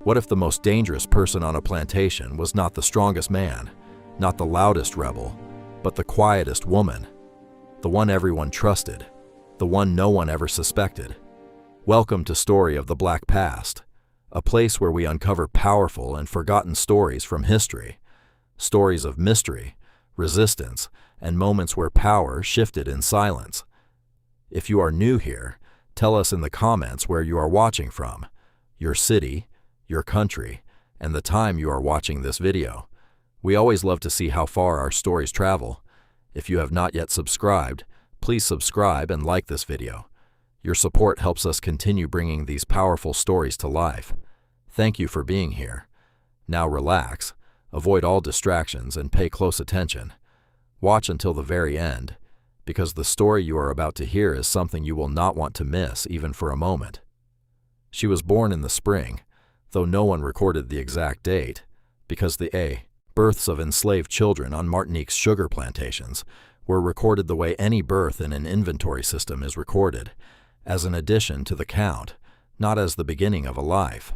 What if the most dangerous person on a plantation was not the strongest man, not the loudest rebel, but the quietest woman, the one everyone trusted, the one no one ever suspected? Welcome to Story of the Black Past, a place where we uncover powerful and forgotten stories from history, stories of mystery, resistance, and moments where power shifted in silence. If you are new here, tell us in the comments where you are watching from, your city, your country, and the time you are watching this video. We always love to see how far our stories travel. If you have not yet subscribed, please subscribe and like this video. Your support helps us continue bringing these powerful stories to life. Thank you for being here. Now relax, avoid all distractions, and pay close attention. Watch until the very end, because the story you are about to hear is something you will not want to miss even for a moment. She was born in the spring, though no one recorded the exact date, because the births of enslaved children on Martinique's sugar plantations were recorded the way any birth in an inventory system is recorded, as an addition to the count, not as the beginning of a life.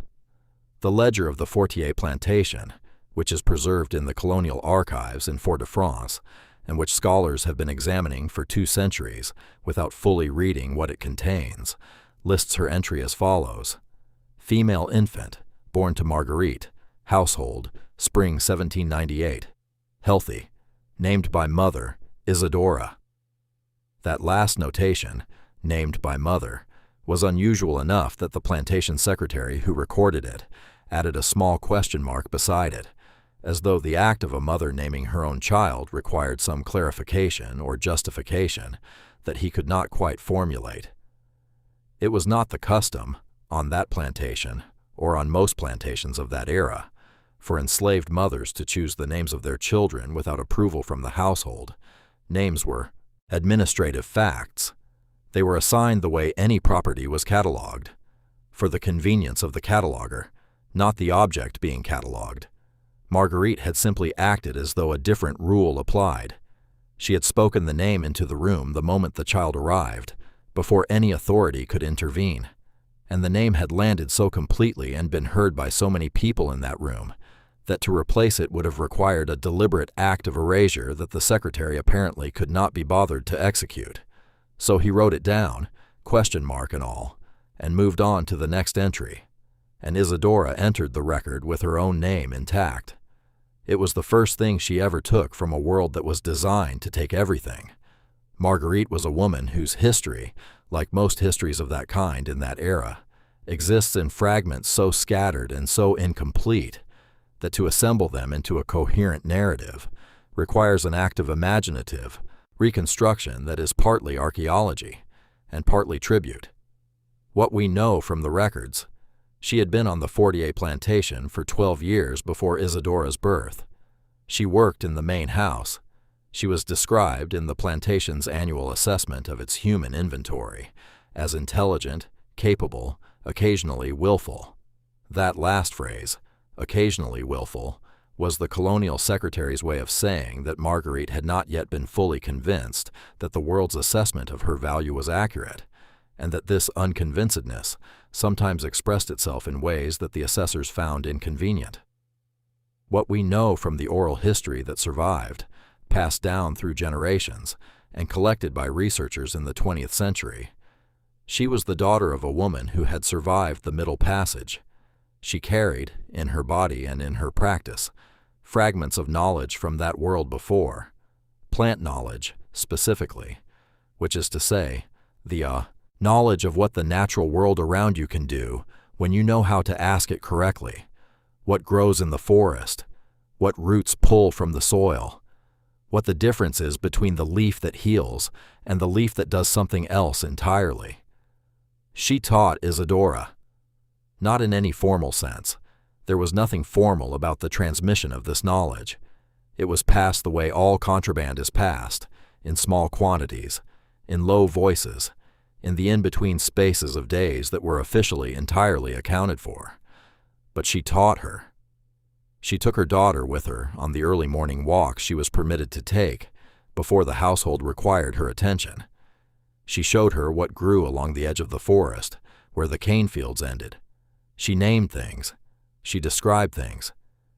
The ledger of the Fortier plantation, which is preserved in the colonial archives in Fort-de-France, and which scholars have been examining for 2 centuries without fully reading what it contains, lists her entry as follows: female infant, born to Marguerite, household, spring 1798, healthy, named by mother, Isadora. That last notation, named by mother, was unusual enough that the plantation secretary who recorded it added a small question mark beside it, as though the act of a mother naming her own child required some clarification or justification that he could not quite formulate. It was not the custom, on that plantation, or on most plantations of that era, for enslaved mothers to choose the names of their children without approval from the household. Names were administrative facts. They were assigned the way any property was cataloged, for the convenience of the cataloger, not the object being cataloged. Marguerite had simply acted as though a different rule applied. She had spoken the name into the room the moment the child arrived, before any authority could intervene, and the name had landed so completely and been heard by so many people in that room that to replace it would have required a deliberate act of erasure that the secretary apparently could not be bothered to execute. So he wrote it down, question mark and all, and moved on to the next entry, and Isadora entered the record with her own name intact. It was the first thing she ever took from a world that was designed to take everything. Marguerite was a woman whose history, like most histories of that kind in that era, exists in fragments so scattered and so incomplete that to assemble them into a coherent narrative requires an act of imaginative reconstruction that is partly archaeology and partly tribute. What we know from the records: she had been on the Fortier plantation for 12 years before Isadora's birth. She worked in the main house. She was described in the plantation's annual assessment of its human inventory as intelligent, capable, occasionally willful. That last phrase, occasionally willful, was the colonial secretary's way of saying that Marguerite had not yet been fully convinced that the world's assessment of her value was accurate, and that this unconvincedness sometimes expressed itself in ways that the assessors found inconvenient. What we know from the oral history that survived, passed down through generations, and collected by researchers in the 20th century: she was the daughter of a woman who had survived the Middle Passage. She carried, in her body and in her practice, fragments of knowledge from that world before, plant knowledge specifically, which is to say, the knowledge of what the natural world around you can do when you know how to ask it correctly, what grows in the forest, what roots pull from the soil, what the difference is between the leaf that heals and the leaf that does something else entirely. She taught Isadora. Not in any formal sense. There was nothing formal about the transmission of this knowledge. It was passed the way all contraband is passed, in small quantities, in low voices, in the in-between spaces of days that were officially entirely accounted for. But she taught her. She took her daughter with her on the early morning walks she was permitted to take before the household required her attention. She showed her what grew along the edge of the forest, where the cane fields ended. She named things. She described things.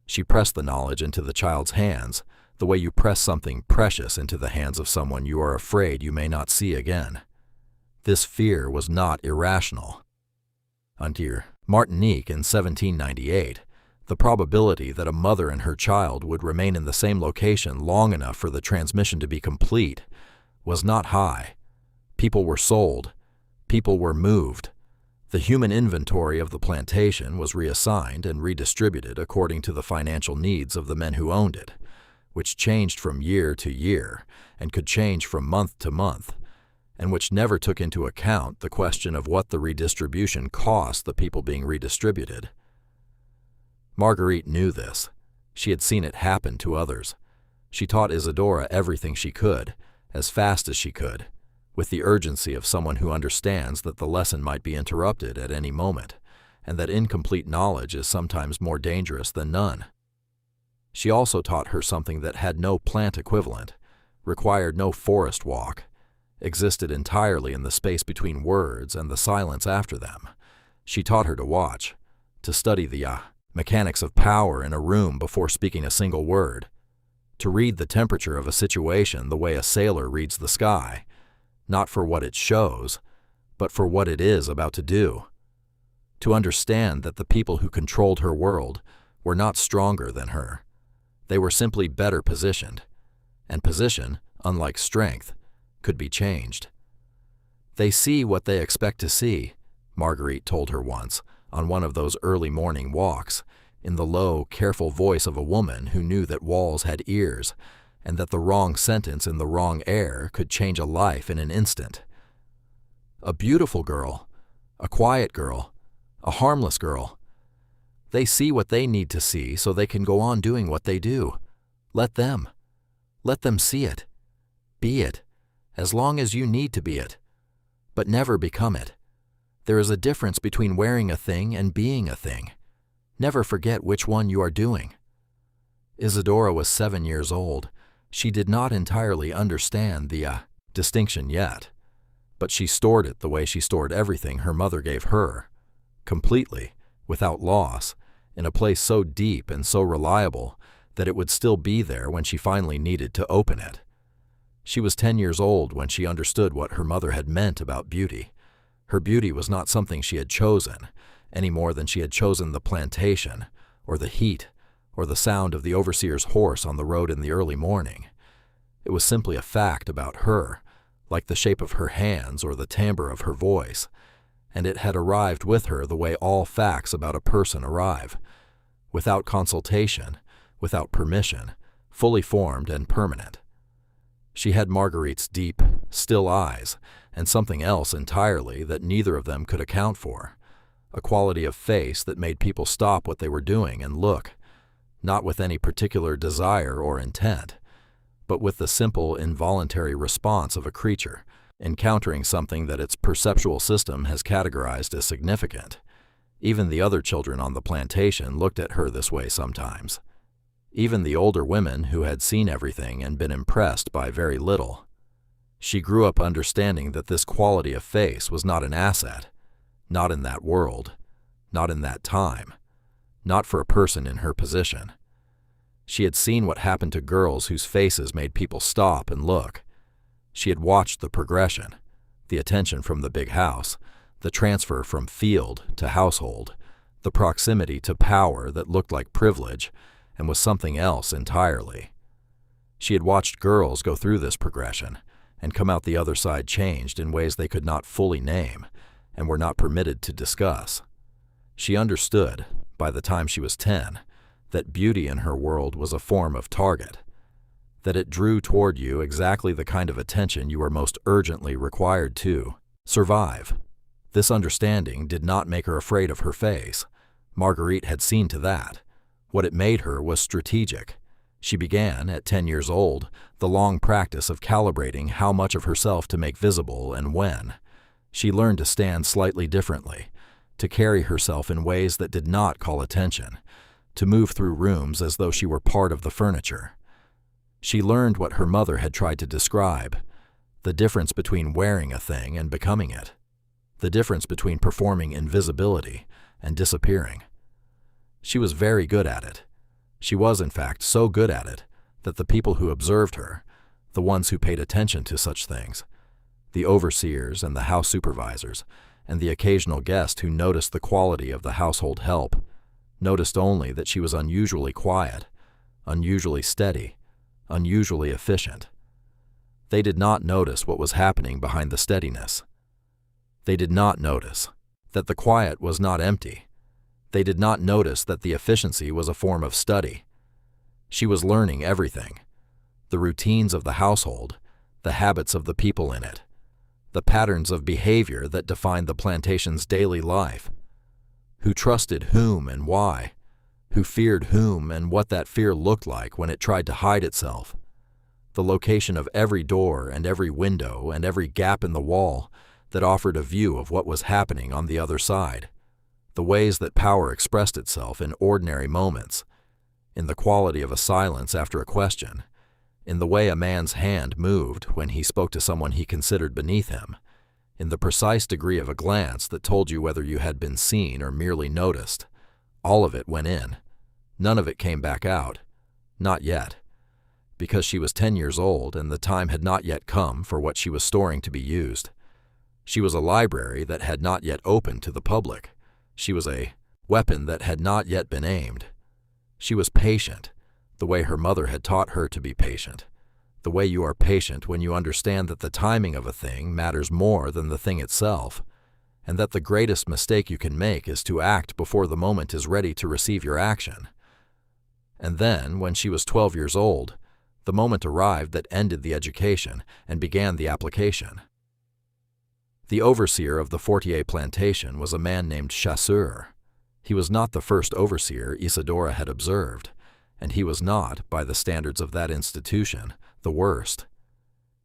She pressed the knowledge into the child's hands, the way you press something precious into the hands of someone you are afraid you may not see again. This fear was not irrational. Until Martinique in 1798, the probability that a mother and her child would remain in the same location long enough for the transmission to be complete was not high. People were sold. People were moved. The human inventory of the plantation was reassigned and redistributed according to the financial needs of the men who owned it, which changed from year to year and could change from month to month, and which never took into account the question of what the redistribution cost the people being redistributed. Marguerite knew this. She had seen it happen to others. She taught Isadora everything she could, as fast as she could, with the urgency of someone who understands that the lesson might be interrupted at any moment, and that incomplete knowledge is sometimes more dangerous than none. She also taught her something that had no plant equivalent, required no forest walk, existed entirely in the space between words and the silence after them. She taught her to watch, to study the mechanics of power in a room before speaking a single word, to read the temperature of a situation the way a sailor reads the sky, not for what it shows, but for what it is about to do, to understand that the people who controlled her world were not stronger than her. They were simply better positioned, and position, unlike strength, could be changed. They see what they expect to see, Marguerite told her once, on one of those early morning walks, in the low, careful voice of a woman who knew that walls had ears, and that the wrong sentence in the wrong air could change a life in an instant. A beautiful girl, a quiet girl, a harmless girl. They see what they need to see so they can go on doing what they do. Let them. Let them see it. Be it, as long as you need to be it, but never become it. There is a difference between wearing a thing and being a thing. Never forget which one you are doing. Isadora was 7 years old. She did not entirely understand the distinction yet, but she stored it the way she stored everything her mother gave her, completely, without loss, in a place so deep and so reliable that it would still be there when she finally needed to open it. She was 10 years old when she understood what her mother had meant about beauty. Her beauty was not something she had chosen, any more than she had chosen the plantation, or the heat, or the sound of the overseer's horse on the road in the early morning. It was simply a fact about her, like the shape of her hands or the timbre of her voice, and it had arrived with her the way all facts about a person arrive, without consultation, without permission, fully formed and permanent. She had Marguerite's deep, still eyes, and something else entirely that neither of them could account for, a quality of face that made people stop what they were doing and look, not with any particular desire or intent, but with the simple, involuntary response of a creature encountering something that its perceptual system has categorized as significant. Even the other children on the plantation looked at her this way sometimes. Even the older women who had seen everything and been impressed by very little. She grew up understanding that this quality of face was not an asset, not in that world, not in that time, not for a person in her position. She had seen what happened to girls whose faces made people stop and look. She had watched the progression, the attention from the big house, the transfer from field to household, the proximity to power that looked like privilege and was something else entirely. She had watched girls go through this progression and come out the other side changed in ways they could not fully name and were not permitted to discuss. She understood, by the time she was 10, that beauty in her world was a form of target, that it drew toward you exactly the kind of attention you were most urgently required to survive. This understanding did not make her afraid of her face. Marguerite had seen to that. What it made her was strategic. She began, at 10 years old, the long practice of calibrating how much of herself to make visible and when. She learned to stand slightly differently, to carry herself in ways that did not call attention, to move through rooms as though she were part of the furniture. She learned what her mother had tried to describe, the difference between wearing a thing and becoming it, the difference between performing invisibility and disappearing. She was very good at it. She was, in fact, so good at it that the people who observed her, the ones who paid attention to such things, the overseers and the house supervisors, and the occasional guest who noticed the quality of the household help, noticed only that she was unusually quiet, unusually steady, unusually efficient. They did not notice what was happening behind the steadiness. They did not notice that the quiet was not empty. They did not notice that the efficiency was a form of study. She was learning everything: the routines of the household, the habits of the people in it, the patterns of behavior that defined the plantation's daily life. Who trusted whom and why, who feared whom and what that fear looked like when it tried to hide itself. The location of every door and every window and every gap in the wall that offered a view of what was happening on the other side. The ways that power expressed itself in ordinary moments, in the quality of a silence after a question, in the way a man's hand moved when he spoke to someone he considered beneath him, in the precise degree of a glance that told you whether you had been seen or merely noticed. All of it went in. None of it came back out. Not yet. Because she was 10 years old and the time had not yet come for what she was storing to be used. She was a library that had not yet opened to the public. She was a weapon that had not yet been aimed. She was patient, the way her mother had taught her to be patient. The way you are patient when you understand that the timing of a thing matters more than the thing itself, and that the greatest mistake you can make is to act before the moment is ready to receive your action. And then, when she was 12 years old, the moment arrived that ended the education and began the application. The overseer of the Fortier plantation was a man named Chasseur. He was not the first overseer Isadora had observed, and he was not, by the standards of that institution, the worst.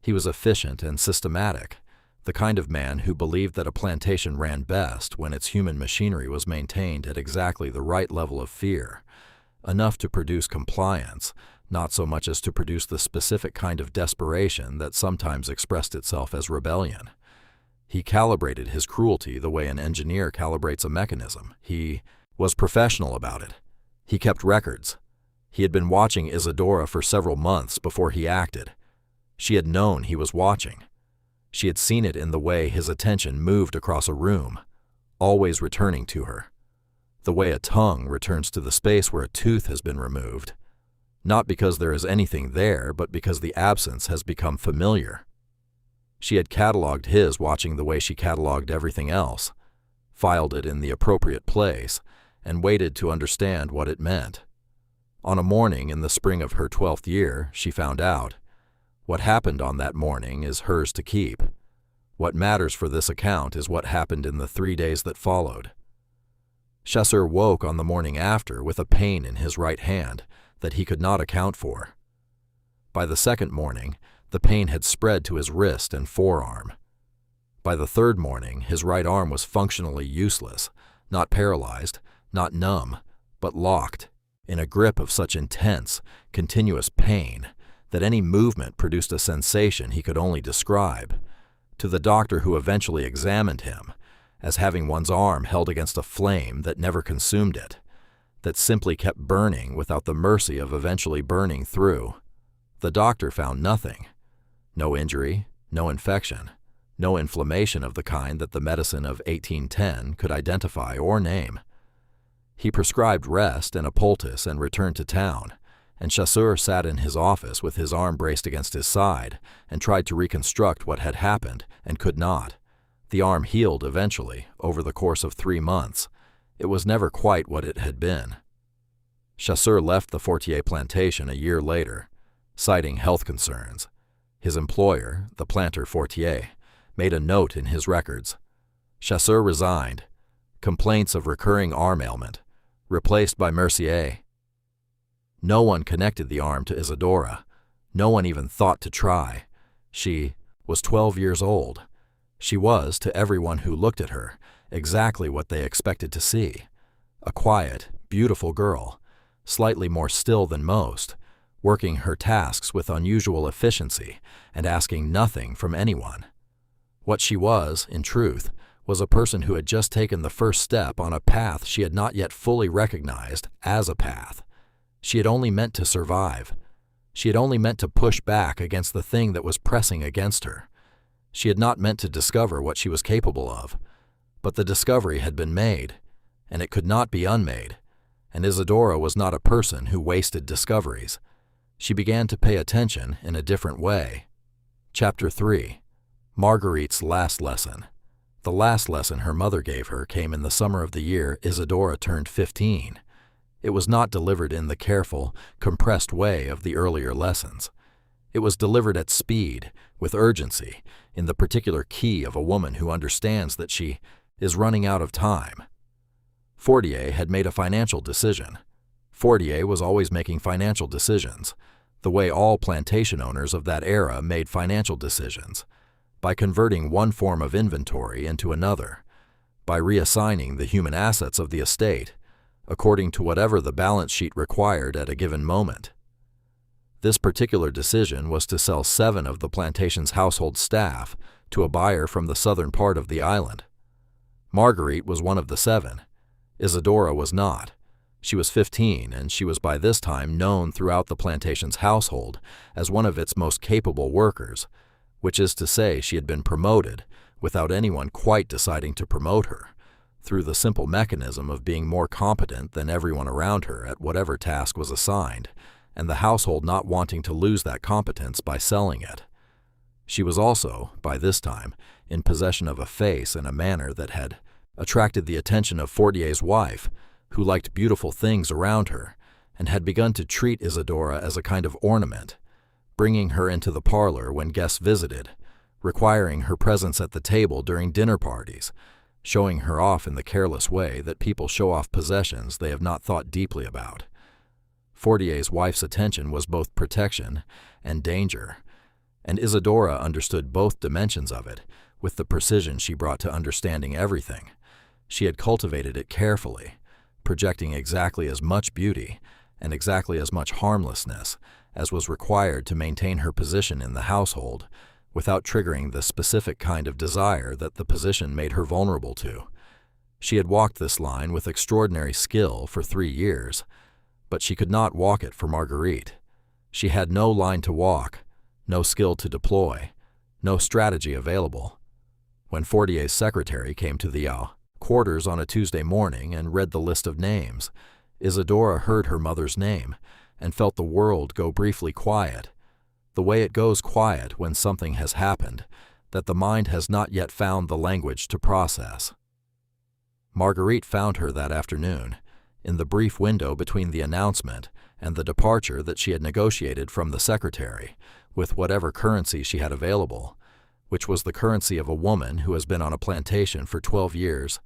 He was efficient and systematic, the kind of man who believed that a plantation ran best when its human machinery was maintained at exactly the right level of fear, enough to produce compliance, not so much as to produce the specific kind of desperation that sometimes expressed itself as rebellion. He calibrated his cruelty the way an engineer calibrates a mechanism. He was professional about it. He kept records. He had been watching Isadora for several months before he acted. She had known he was watching. She had seen it in the way his attention moved across a room, always returning to her. The way a tongue returns to the space where a tooth has been removed. Not because there is anything there, but because the absence has become familiar. She had cataloged his watching the way she cataloged everything else, filed it in the appropriate place, and waited to understand what it meant. On a morning in the spring of her 12th year, she found out. What happened on that morning is hers to keep. What matters for this account is what happened in the 3 days that followed. Chasseur woke on the morning after with a pain in his right hand that he could not account for. By the second morning, the pain had spread to his wrist and forearm. By the third morning, his right arm was functionally useless, not paralyzed, not numb, but locked, in a grip of such intense, continuous pain that any movement produced a sensation he could only describe, to the doctor who eventually examined him, as having one's arm held against a flame that never consumed it, that simply kept burning without the mercy of eventually burning through. The doctor found nothing. No injury, no infection, no inflammation of the kind that the medicine of 1810 could identify or name. He prescribed rest and a poultice and returned to town, and Chasseur sat in his office with his arm braced against his side and tried to reconstruct what had happened and could not. The arm healed eventually, over the course of 3 months. It was never quite what it had been. Chasseur left the Fortier plantation a year later, citing health concerns. His employer, the planter Fortier, made a note in his records. Chasseur resigned. Complaints of recurring arm ailment, replaced by Mercier. No one connected the arm to Isadora. No one even thought to try. She was 12 years old. She was, to everyone who looked at her, exactly what they expected to see. A quiet, beautiful girl, slightly more still than most, working her tasks with unusual efficiency and asking nothing from anyone. What she was, in truth, was a person who had just taken the first step on a path she had not yet fully recognized as a path. She had only meant to survive. She had only meant to push back against the thing that was pressing against her. She had not meant to discover what she was capable of. But the discovery had been made, and it could not be unmade, and Isadora was not a person who wasted discoveries. She began to pay attention in a different way. Chapter 3. Marguerite's last lesson. The last lesson her mother gave her came in the summer of the year Isadora turned 15. It was not delivered in the careful, compressed way of the earlier lessons. It was delivered at speed, with urgency, in the particular key of a woman who understands that she is running out of time. Fortier had made a financial decision. Fortier was always making financial decisions, the way all plantation owners of that era made financial decisions, by converting one form of inventory into another, by reassigning the human assets of the estate, according to whatever the balance sheet required at a given moment. This particular decision was to sell 7 of the plantation's household staff to a buyer from the southern part of the island. Marguerite was one of the 7. Isadora was not. She was 15, and she was by this time known throughout the plantation's household as one of its most capable workers, which is to say she had been promoted, without anyone quite deciding to promote her, through the simple mechanism of being more competent than everyone around her at whatever task was assigned, and the household not wanting to lose that competence by selling it. She was also, by this time, in possession of a face and a manner that had attracted the attention of Fortier's wife, who liked beautiful things around her, and had begun to treat Isadora as a kind of ornament, bringing her into the parlor when guests visited, requiring her presence at the table during dinner parties, showing her off in the careless way that people show off possessions they have not thought deeply about. Fortier's wife's attention was both protection and danger, and Isadora understood both dimensions of it with the precision she brought to understanding everything. She had cultivated it carefully, projecting exactly as much beauty and exactly as much harmlessness as was required to maintain her position in the household without triggering the specific kind of desire that the position made her vulnerable to. She had walked this line with extraordinary skill for 3 years, but she could not walk it for Marguerite. She had no line to walk, no skill to deploy, no strategy available. When Fortier's secretary came to the quarters on a Tuesday morning and read the list of names, Isadora heard her mother's name and felt the world go briefly quiet, the way it goes quiet when something has happened that the mind has not yet found the language to process. Marguerite found her that afternoon, in the brief window between the announcement and the departure that she had negotiated from the secretary, with whatever currency she had available, which was the currency of a woman who has been on a plantation for 12 years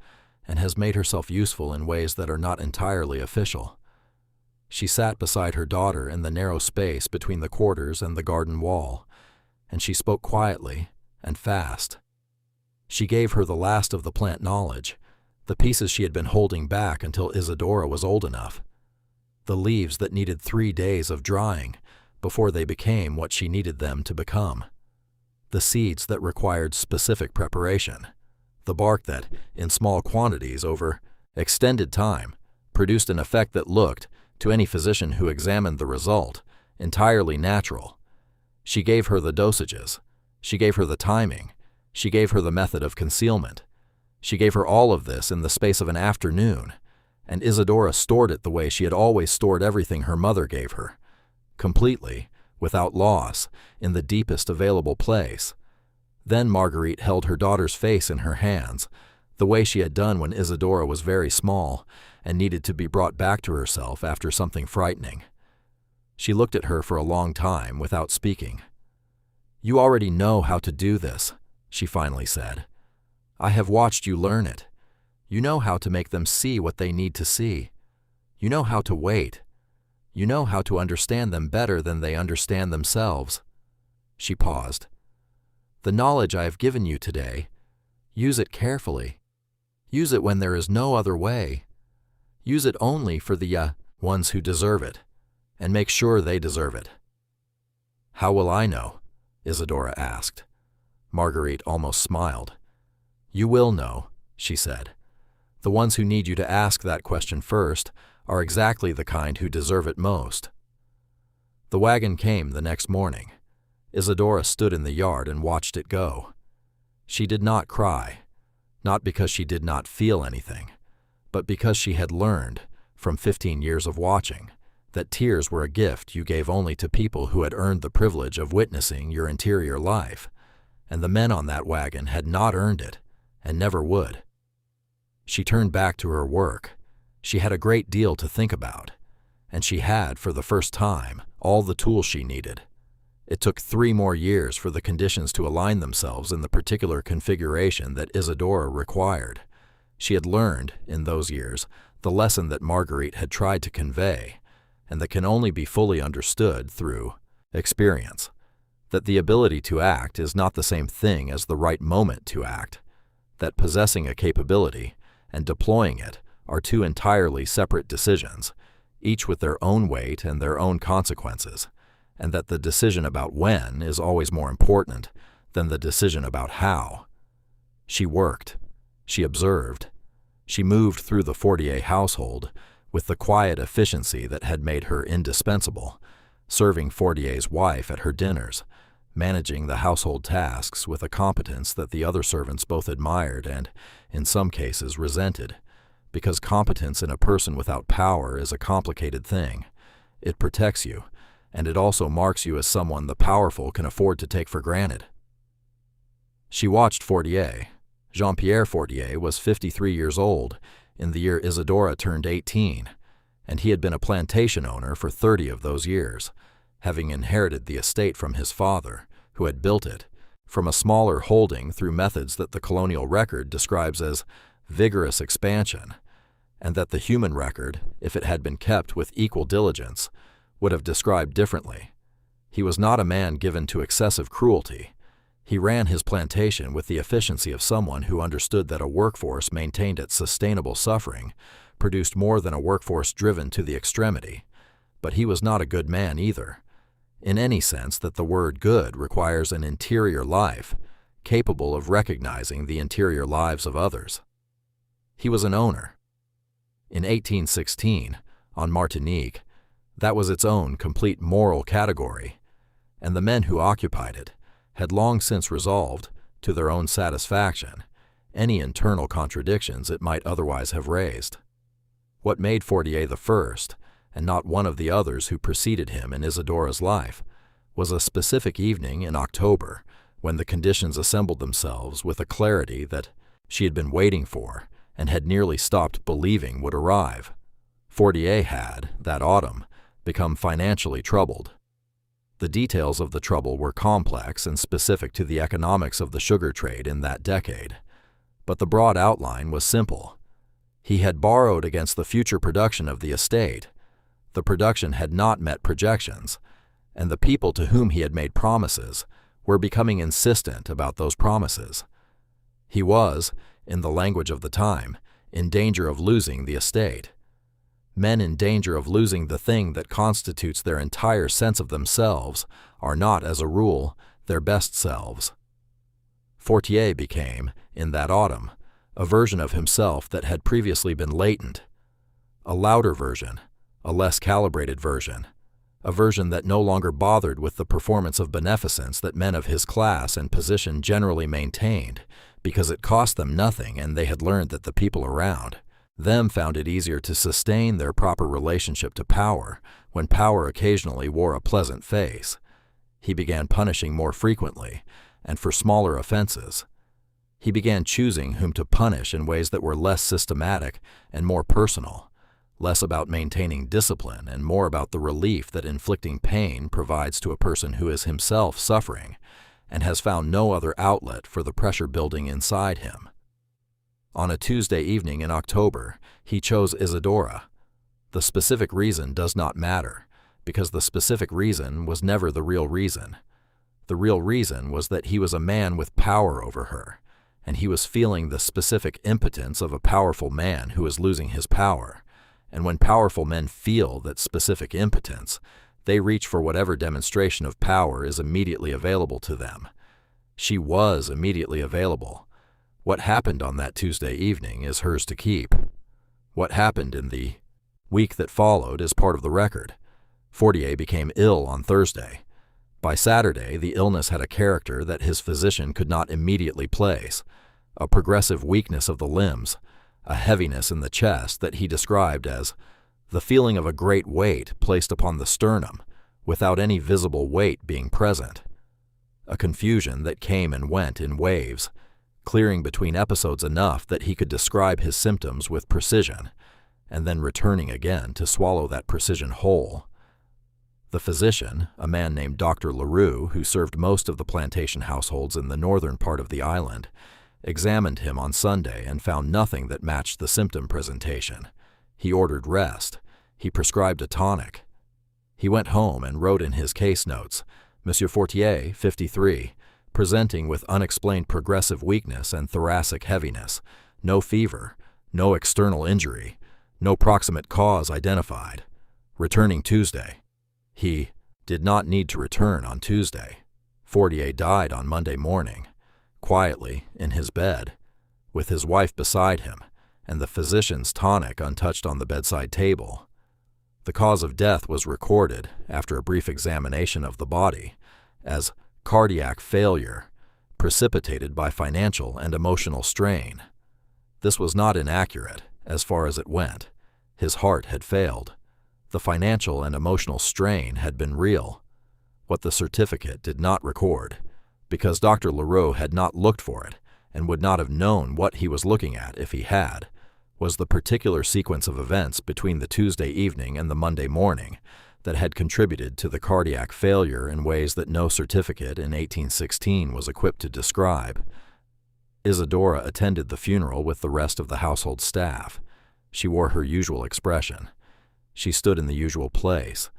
and has made herself useful in ways that are not entirely official. She sat beside her daughter in the narrow space between the quarters and the garden wall, and she spoke quietly and fast. She gave her the last of the plant knowledge, the pieces she had been holding back until Isadora was old enough, the leaves that needed 3 days of drying before they became what she needed them to become, the seeds that required specific preparation, the bark that, in small quantities over extended time, produced an effect that looked, to any physician who examined the result, entirely natural. She gave her the dosages. She gave her the timing. She gave her the method of concealment. She gave her all of this in the space of an afternoon, and Isadora stored it the way she had always stored everything her mother gave her, completely, without loss, in the deepest available place. Then Marguerite held her daughter's face in her hands, the way she had done when Isadora was very small and needed to be brought back to herself after something frightening. She looked at her for a long time without speaking. "You already know how to do this," she finally said. "I have watched you learn it. You know how to make them see what they need to see. You know how to wait. You know how to understand them better than they understand themselves." She paused. "The knowledge I have given you today, use it carefully. Use it when there is no other way. Use it only for the ones who deserve it, and make sure they deserve it." "How will I know?" Isadora asked. Marguerite almost smiled. "You will know," she said. "The ones who need you to ask that question first are exactly the kind who deserve it most." The wagon came the next morning. Isadora stood in the yard and watched it go. She did not cry, not because she did not feel anything, but because she had learned, from 15 years of watching, that tears were a gift you gave only to people who had earned the privilege of witnessing your interior life, and the men on that wagon had not earned it, and never would. She turned back to her work. She had a great deal to think about, and she had, for the first time, all the tools she needed. It took 3 more years for the conditions to align themselves in the particular configuration that Isadora required. She had learned, in those years, the lesson that Marguerite had tried to convey, and that can only be fully understood through experience, that the ability to act is not the same thing as the right moment to act, that possessing a capability and deploying it are 2 entirely separate decisions, each with their own weight and their own consequences, and that the decision about when is always more important than the decision about how. She worked. She observed. She moved through the Fortier household with the quiet efficiency that had made her indispensable, serving Fortier's wife at her dinners, managing the household tasks with a competence that the other servants both admired and, in some cases, resented, because competence in a person without power is a complicated thing. It protects you, and it also marks you as someone the powerful can afford to take for granted. She watched Fortier. Jean-Pierre Fortier was 53 years old in the year Isadora turned 18, and he had been a plantation owner for 30 of those years, having inherited the estate from his father, who had built it, from a smaller holding through methods that the colonial record describes as vigorous expansion, and that the human record, if it had been kept with equal diligence, would have described differently. He was not a man given to excessive cruelty. He ran his plantation with the efficiency of someone who understood that a workforce maintained at sustainable suffering produced more than a workforce driven to the extremity. But he was not a good man either, in any sense that the word good requires an interior life, capable of recognizing the interior lives of others. He was an owner. In 1816, on Martinique, that was its own complete moral category, and the men who occupied it had long since resolved, to their own satisfaction, any internal contradictions it might otherwise have raised. What made Fortier the first, and not one of the others who preceded him in Isadora's life, was a specific evening in October when the conditions assembled themselves with a clarity that she had been waiting for and had nearly stopped believing would arrive. Fortier had, that autumn, become financially troubled. The details of the trouble were complex and specific to the economics of the sugar trade in that decade, but the broad outline was simple. He had borrowed against the future production of the estate. The production had not met projections, and the people to whom he had made promises were becoming insistent about those promises. He was, in the language of the time, in danger of losing the estate. Men in danger of losing the thing that constitutes their entire sense of themselves are not, as a rule, their best selves. Fortier became, in that autumn, a version of himself that had previously been latent, a louder version, a less calibrated version, a version that no longer bothered with the performance of beneficence that men of his class and position generally maintained, because it cost them nothing and they had learned that the people around them found it easier to sustain their proper relationship to power when power occasionally wore a pleasant face. He began punishing more frequently, and for smaller offenses. He began choosing whom to punish in ways that were less systematic and more personal, less about maintaining discipline and more about the relief that inflicting pain provides to a person who is himself suffering and has found no other outlet for the pressure building inside him. On a Tuesday evening in October, he chose Isadora. The specific reason does not matter, because the specific reason was never the real reason. The real reason was that he was a man with power over her, and he was feeling the specific impotence of a powerful man who is losing his power. And when powerful men feel that specific impotence, they reach for whatever demonstration of power is immediately available to them. She was immediately available, What happened on that Tuesday evening is hers to keep. What happened in the week that followed is part of the record. Fortier became ill on Thursday. By Saturday, the illness had a character that his physician could not immediately place, a progressive weakness of the limbs, a heaviness in the chest that he described as the feeling of a great weight placed upon the sternum, without any visible weight being present. A confusion that came and went in waves, clearing between episodes enough that he could describe his symptoms with precision, and then returning again to swallow that precision whole. The physician, a man named Dr. Leroux, who served most of the plantation households in the northern part of the island, examined him on Sunday and found nothing that matched the symptom presentation. He ordered rest. He prescribed a tonic. He went home and wrote in his case notes, Monsieur Fortier, 53, presenting with unexplained progressive weakness and thoracic heaviness, no fever, no external injury, no proximate cause identified. Returning Tuesday. He did not need to return on Tuesday. Fortier died on Monday morning, quietly in his bed, with his wife beside him and the physician's tonic untouched on the bedside table. The cause of death was recorded, after a brief examination of the body, as cardiac failure, precipitated by financial and emotional strain. This was not inaccurate, as far as it went. His heart had failed. The financial and emotional strain had been real. What the certificate did not record, because Dr. Leroux had not looked for it and would not have known what he was looking at if he had, was the particular sequence of events between the Tuesday evening and the Monday morning that had contributed to the cardiac failure in ways that no certificate in 1816 was equipped to describe. Isadora attended the funeral with the rest of the household staff. She wore her usual expression. She stood in the usual place.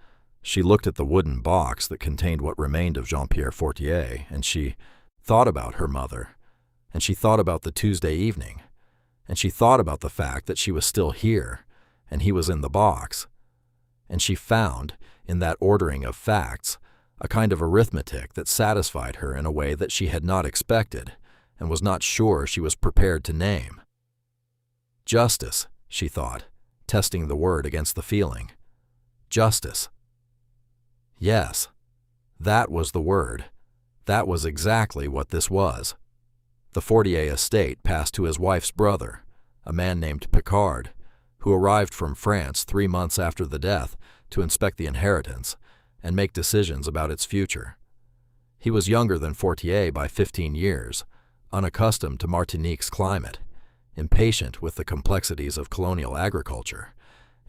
She looked at the wooden box that contained what remained of Jean-Pierre Fortier, and she thought about her mother, and she thought about the Tuesday evening, and she thought about the fact that she was still here, and he was in the box. And she found, in that ordering of facts, a kind of arithmetic that satisfied her in a way that she had not expected and was not sure she was prepared to name. Justice, she thought, testing the word against the feeling. Justice. Yes, that was the word. That was exactly what this was. The Fortier estate passed to his wife's brother, a man named Picard, who arrived from France 3 months after the death to inspect the inheritance and make decisions about its future. He was younger than Fortier by 15 years, unaccustomed to Martinique's climate, impatient with the complexities of colonial agriculture,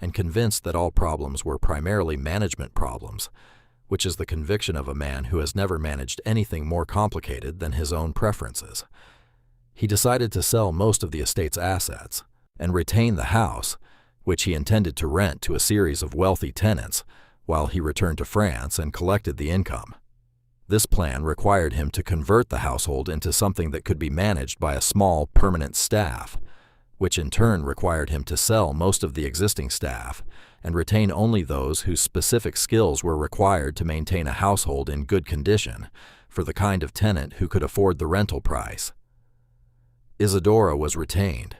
and convinced that all problems were primarily management problems, which is the conviction of a man who has never managed anything more complicated than his own preferences. He decided to sell most of the estate's assets and retain the house, which he intended to rent to a series of wealthy tenants while he returned to France and collected the income. This plan required him to convert the household into something that could be managed by a small, permanent staff, which in turn required him to sell most of the existing staff and retain only those whose specific skills were required to maintain a household in good condition for the kind of tenant who could afford the rental price. Isadora was retained.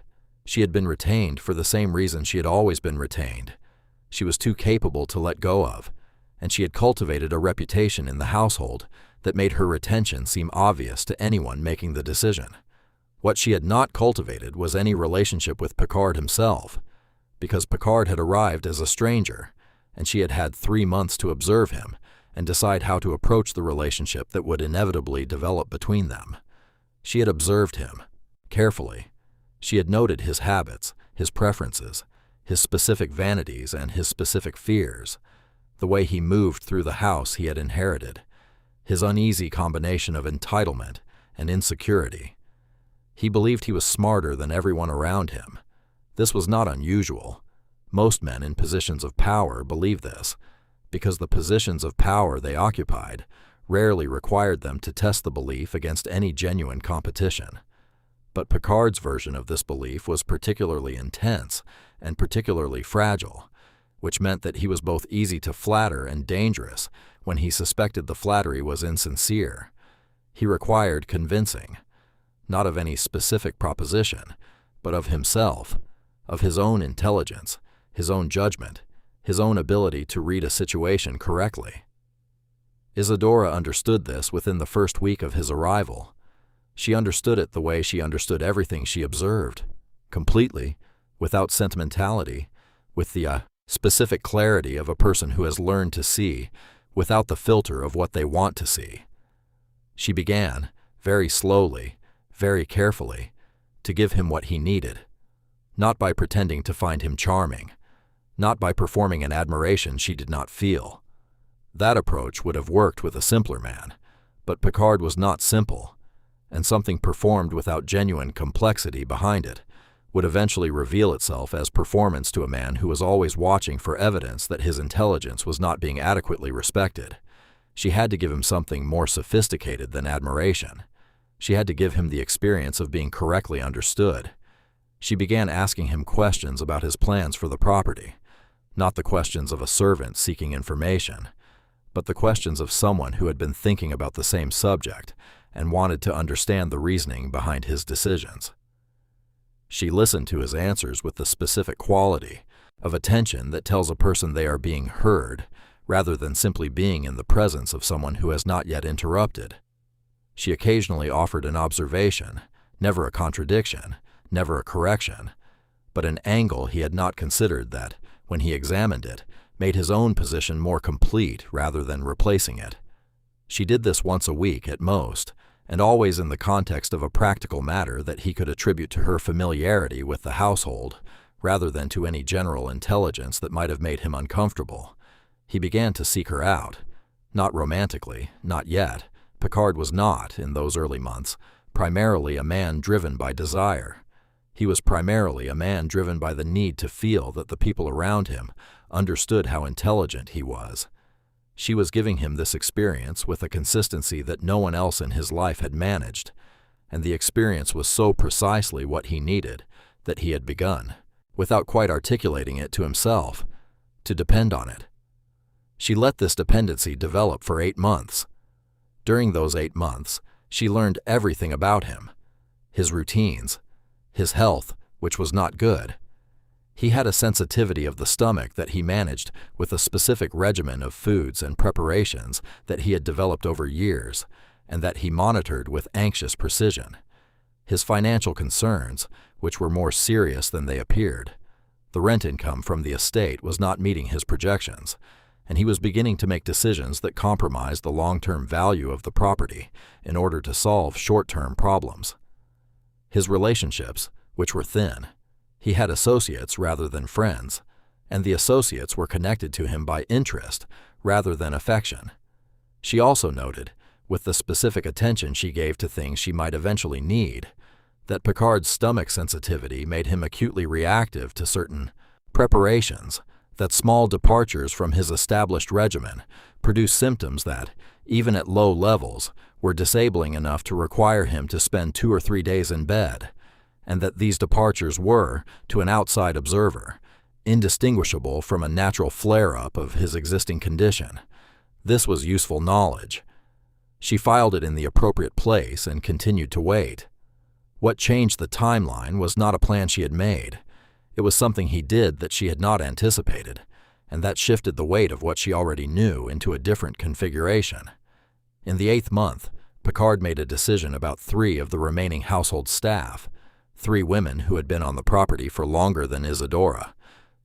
She had been retained for the same reason she had always been retained. She was too capable to let go of, and she had cultivated a reputation in the household that made her retention seem obvious to anyone making the decision. What she had not cultivated was any relationship with Picard himself, because Picard had arrived as a stranger, and she had had 3 months to observe him and decide how to approach the relationship that would inevitably develop between them. She had observed him, carefully. She had noted his habits, his preferences, his specific vanities and his specific fears, the way he moved through the house he had inherited, his uneasy combination of entitlement and insecurity. He believed he was smarter than everyone around him. This was not unusual. Most men in positions of power believed this, because the positions of power they occupied rarely required them to test the belief against any genuine competition. But Picard's version of this belief was particularly intense and particularly fragile, which meant that he was both easy to flatter and dangerous when he suspected the flattery was insincere. He required convincing. not of any specific proposition, but of himself, of his own intelligence, his own judgment, his own ability to read a situation correctly. Isadora understood this within the first week of his arrival. She understood it the way she understood everything she observed, completely, without sentimentality, with the specific clarity of a person who has learned to see, without the filter of what they want to see. She began, very slowly, very carefully, to give him what he needed, not by pretending to find him charming, not by performing an admiration she did not feel. That approach would have worked with a simpler man, but Picard was not simple, and something performed without genuine complexity behind it would eventually reveal itself as performance to a man who was always watching for evidence that his intelligence was not being adequately respected. She had to give him something more sophisticated than admiration. She had to give him the experience of being correctly understood. She began asking him questions about his plans for the property, not the questions of a servant seeking information, but the questions of someone who had been thinking about the same subject and wanted to understand the reasoning behind his decisions. She listened to his answers with the specific quality of attention that tells a person they are being heard, rather than simply being in the presence of someone who has not yet interrupted. She occasionally offered an observation, never a contradiction, never a correction, but an angle he had not considered that, when he examined it, made his own position more complete rather than replacing it. She did this once a week at most, and always in the context of a practical matter that he could attribute to her familiarity with the household, rather than to any general intelligence that might have made him uncomfortable. He began to seek her out. Not romantically, not yet. Picard was not, in those early months, primarily a man driven by desire. He was primarily a man driven by the need to feel that the people around him understood how intelligent he was. She was giving him this experience with a consistency that no one else in his life had managed, and the experience was so precisely what he needed that he had begun, without quite articulating it to himself, to depend on it. She let this dependency develop for 8 months. During those 8 months, she learned everything about him, his routines, his health, which was not good. He had a sensitivity of the stomach that he managed with a specific regimen of foods and preparations that he had developed over years, and that he monitored with anxious precision. His financial concerns, which were more serious than they appeared. The rent income from the estate was not meeting his projections, and he was beginning to make decisions that compromised the long-term value of the property in order to solve short-term problems. His relationships, which were thin. He had associates rather than friends, and the associates were connected to him by interest rather than affection. She also noted, with the specific attention she gave to things she might eventually need, that Picard's stomach sensitivity made him acutely reactive to certain preparations, that small departures from his established regimen produced symptoms that, even at low levels, were disabling enough to require him to spend 2 or 3 days in bed, and that these departures were, to an outside observer, indistinguishable from a natural flare-up of his existing condition. This was useful knowledge. She filed it in the appropriate place and continued to wait. What changed the timeline was not a plan she had made. It was something he did that she had not anticipated, and that shifted the weight of what she already knew into a different configuration. In the 8th month, Picard made a decision about 3 of the remaining household staff, 3 women who had been on the property for longer than Isadora,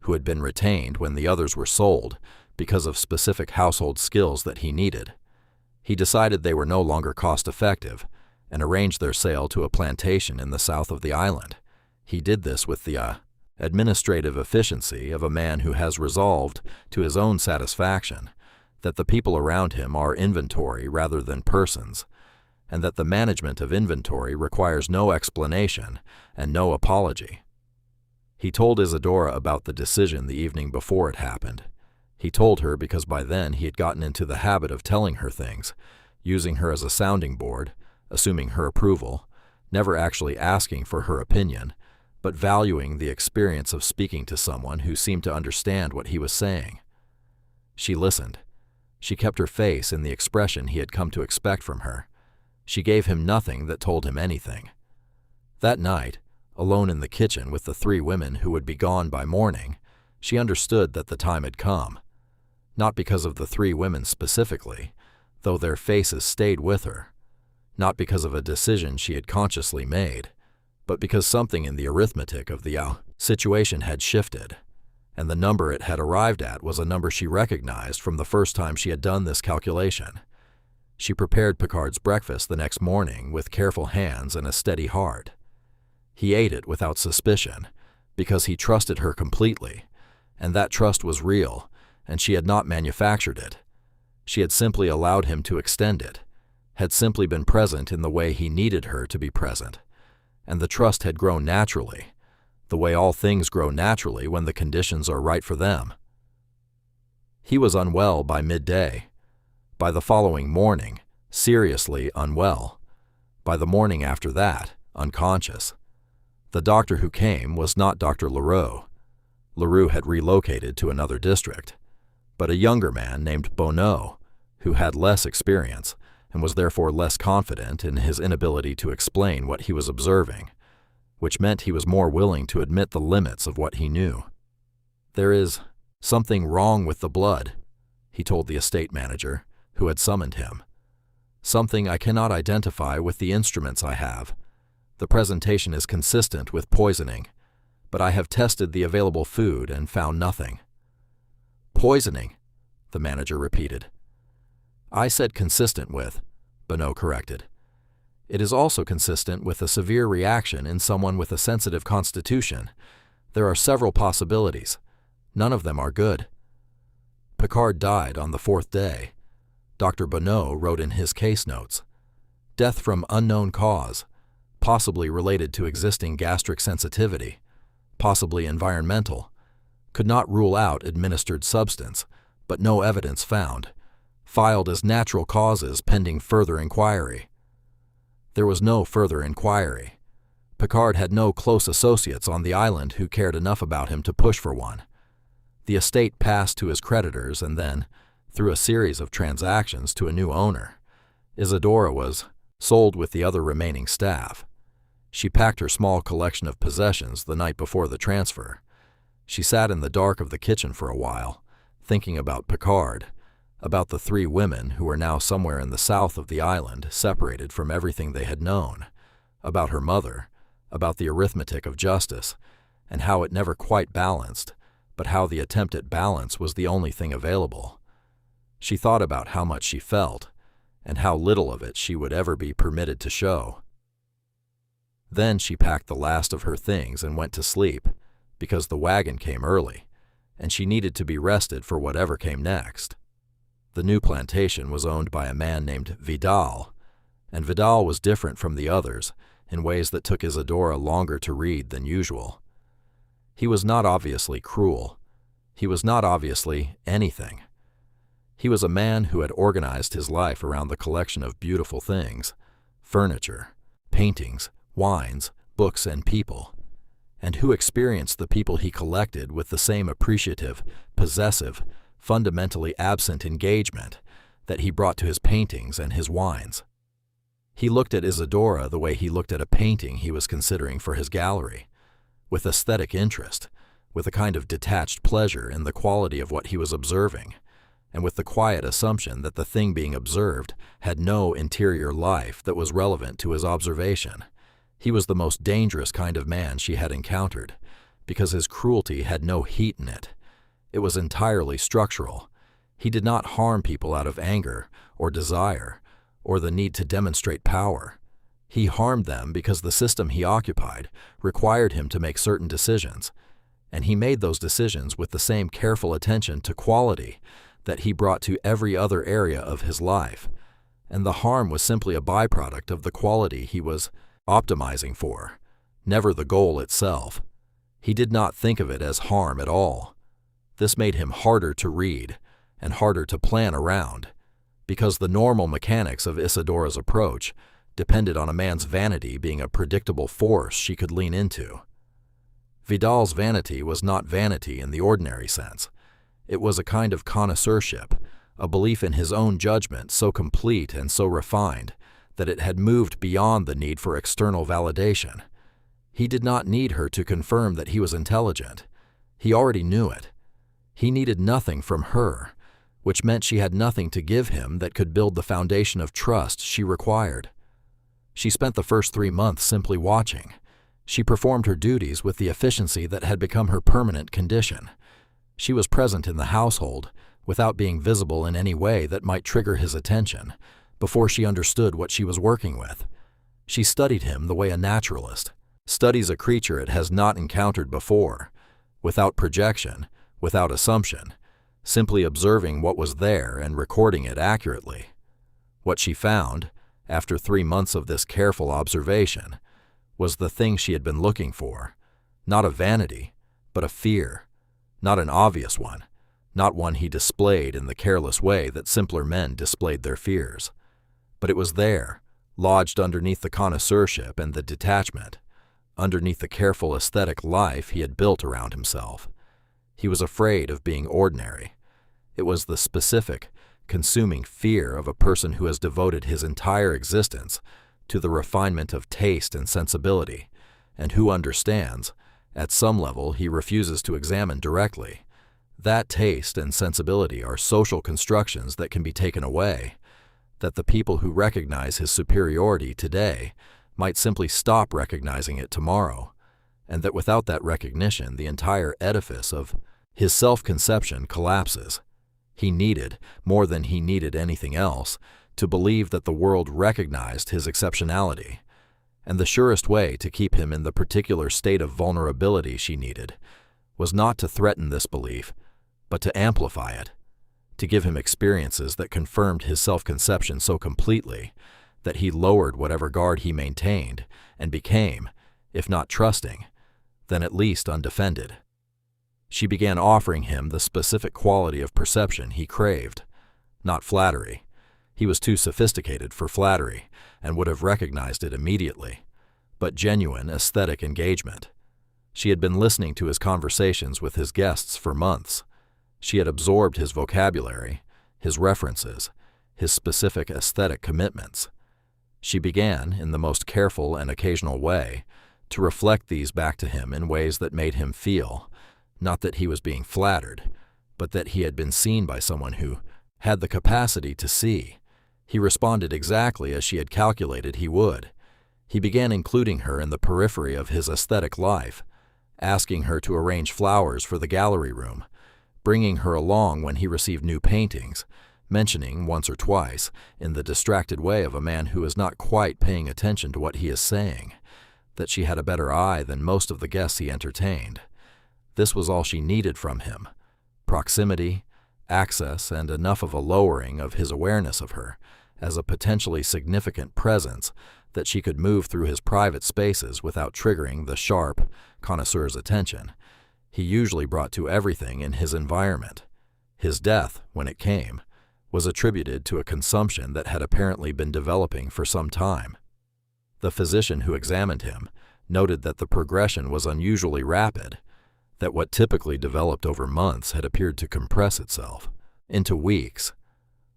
who had been retained when the others were sold because of specific household skills that he needed. He decided they were no longer cost-effective and arranged their sale to a plantation in the south of the island. He did this with the administrative efficiency of a man who has resolved, to his own satisfaction, that the people around him are inventory rather than persons, and that the management of inventory requires no explanation and no apology. He told Isadora about the decision the evening before it happened. He told her because by then he had gotten into the habit of telling her things, using her as a sounding board, assuming her approval, never actually asking for her opinion, but valuing the experience of speaking to someone who seemed to understand what he was saying. She listened. She kept her face in the expression he had come to expect from her. She gave him nothing that told him anything. That night, alone in the kitchen with the three women who would be gone by morning, she understood that the time had come. Not because of the three women specifically, though their faces stayed with her. Not because of a decision she had consciously made, but because something in the arithmetic of the situation had shifted, and the number it had arrived at was a number she recognized from the first time she had done this calculation. She prepared Picard's breakfast the next morning with careful hands and a steady heart. He ate it without suspicion, because he trusted her completely, and that trust was real, and she had not manufactured it. She had simply allowed him to extend it, had simply been present in the way he needed her to be present, and the trust had grown naturally, the way all things grow naturally when the conditions are right for them. He was unwell by midday. By the following morning, seriously unwell. By the morning after that, unconscious. The doctor who came was not Dr. Leroux. Leroux had relocated to another district, but a younger man named Bonneau, who had less experience and was therefore less confident in his inability to explain what he was observing, which meant he was more willing to admit the limits of what he knew. "There is something wrong with the blood," he told the estate manager, who had summoned him. "Something I cannot identify with the instruments I have. The presentation is consistent with poisoning, but I have tested the available food and found nothing." "Poisoning," the manager repeated. "I said consistent with," Bonneau corrected. "It is also consistent with a severe reaction in someone with a sensitive constitution. There are several possibilities. None of them are good." Picard died on the 4th day. Dr. Bonneau wrote in his case notes, "Death from unknown cause, possibly related to existing gastric sensitivity, possibly environmental. Could not rule out administered substance, but no evidence found. Filed as natural causes pending further inquiry." There was no further inquiry. Picard had no close associates on the island who cared enough about him to push for one. The estate passed to his creditors and then, through a series of transactions, to a new owner. Isadora was sold with the other remaining staff. She packed her small collection of possessions the night before the transfer. She sat in the dark of the kitchen for a while, thinking about Picard, about the three women who were now somewhere in the south of the island, separated from everything they had known, about her mother, about the arithmetic of justice, and how it never quite balanced, but how the attempt at balance was the only thing available. She thought about how much she felt, and how little of it she would ever be permitted to show. Then she packed the last of her things and went to sleep, because the wagon came early, and she needed to be rested for whatever came next. The new plantation was owned by a man named Vidal, and Vidal was different from the others in ways that took Isadora longer to read than usual. He was not obviously cruel. He was not obviously anything. He was a man who had organized his life around the collection of beautiful things, furniture, paintings, wines, books, and people, and who experienced the people he collected with the same appreciative, possessive, fundamentally absent engagement that he brought to his paintings and his wines. He looked at Isadora the way he looked at a painting he was considering for his gallery, with aesthetic interest, with a kind of detached pleasure in the quality of what he was observing, and with the quiet assumption that the thing being observed had no interior life that was relevant to his observation. He was the most dangerous kind of man she had encountered, because his cruelty had no heat in it. It was entirely structural. He did not harm people out of anger or desire or the need to demonstrate power. He harmed them because the system he occupied required him to make certain decisions, and he made those decisions with the same careful attention to quality that he brought to every other area of his life, and the harm was simply a byproduct of the quality he was optimizing for, never the goal itself. He did not think of it as harm at all. This made him harder to read and harder to plan around, because the normal mechanics of Isadora's approach depended on a man's vanity being a predictable force she could lean into. Vidal's vanity was not vanity in the ordinary sense. It was a kind of connoisseurship, a belief in his own judgment so complete and so refined that it had moved beyond the need for external validation. He did not need her to confirm that he was intelligent. He already knew it. He needed nothing from her, which meant she had nothing to give him that could build the foundation of trust she required. She spent the first 3 months simply watching. She performed her duties with the efficiency that had become her permanent condition. She was present in the household, without being visible in any way that might trigger his attention, before she understood what she was working with. She studied him the way a naturalist studies a creature it has not encountered before, without projection, without assumption, simply observing what was there and recording it accurately. What she found, after 3 months of this careful observation, was the thing she had been looking for, not a vanity, but a fear, not an obvious one, not one he displayed in the careless way that simpler men displayed their fears. But it was there, lodged underneath the connoisseurship and the detachment, underneath the careful aesthetic life he had built around himself. He was afraid of being ordinary. It was the specific, consuming fear of a person who has devoted his entire existence to the refinement of taste and sensibility, and who understands, at some level he refuses to examine directly, that taste and sensibility are social constructions that can be taken away, that the people who recognize his superiority today might simply stop recognizing it tomorrow, and that without that recognition the entire edifice of his self-conception collapses. He needed, more than he needed anything else, to believe that the world recognized his exceptionality, and the surest way to keep him in the particular state of vulnerability she needed was not to threaten this belief, but to amplify it, to give him experiences that confirmed his self-conception so completely that he lowered whatever guard he maintained and became, if not trusting, then at least undefended. She began offering him the specific quality of perception he craved, not flattery. He was too sophisticated for flattery and would have recognized it immediately, but genuine aesthetic engagement. She had been listening to his conversations with his guests for months. She had absorbed his vocabulary, his references, his specific aesthetic commitments. She began, in the most careful and occasional way, to reflect these back to him in ways that made him feel, not that he was being flattered, but that he had been seen by someone who had the capacity to see. He responded exactly as she had calculated he would. He began including her in the periphery of his aesthetic life, asking her to arrange flowers for the gallery room, bringing her along when he received new paintings, mentioning once or twice, in the distracted way of a man who is not quite paying attention to what he is saying, that she had a better eye than most of the guests he entertained. This was all she needed from him: proximity, access, and enough of a lowering of his awareness of her as a potentially significant presence that she could move through his private spaces without triggering the sharp connoisseur's attention he usually brought to everything in his environment. His death, when it came, was attributed to a consumption that had apparently been developing for some time. The physician who examined him noted that the progression was unusually rapid, that what typically developed over months had appeared to compress itself into weeks,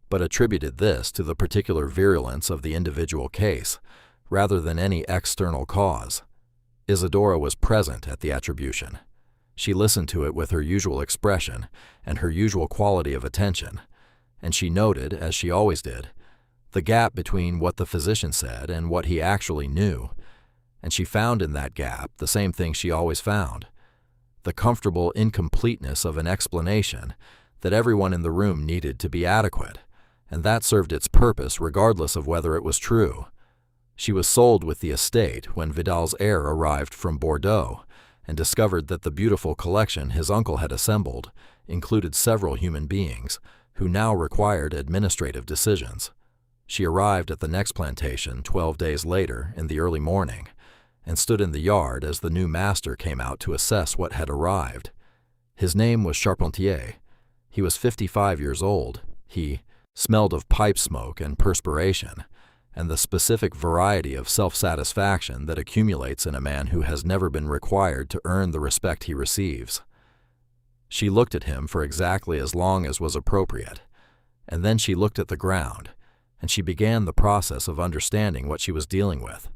but attributed this to the particular virulence of the individual case rather than any external cause. Isadora was present at the attribution. She listened to it with her usual expression and her usual quality of attention, and she noted, as she always did, the gap between what the physician said and what he actually knew, and she found in that gap the same thing she always found: the comfortable incompleteness of an explanation that everyone in the room needed to be adequate, and that served its purpose regardless of whether it was true. She was sold with the estate when Vidal's heir arrived from Bordeaux and discovered that the beautiful collection his uncle had assembled included several human beings who now required administrative decisions. She arrived at the next plantation 12 days later in the early morning and stood in the yard as the new master came out to assess what had arrived. His name was Charpentier. He was 55 years old. He smelled of pipe smoke and perspiration, and the specific variety of self-satisfaction that accumulates in a man who has never been required to earn the respect he receives. She looked at him for exactly as long as was appropriate, and then she looked at the ground, and she began the process of understanding what she was dealing with.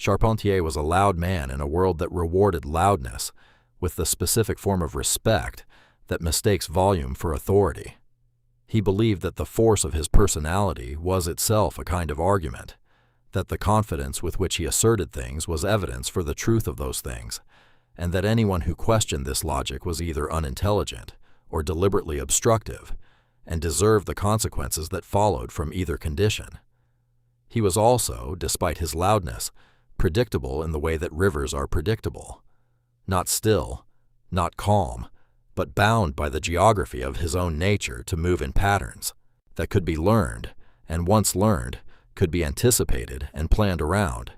Charpentier was a loud man in a world that rewarded loudness with the specific form of respect that mistakes volume for authority. He believed that the force of his personality was itself a kind of argument, that the confidence with which he asserted things was evidence for the truth of those things, and that anyone who questioned this logic was either unintelligent or deliberately obstructive, and deserved the consequences that followed from either condition. He was also, despite his loudness, predictable in the way that rivers are predictable. Not still, not calm, but bound by the geography of his own nature to move in patterns that could be learned, and once learned, could be anticipated and planned around.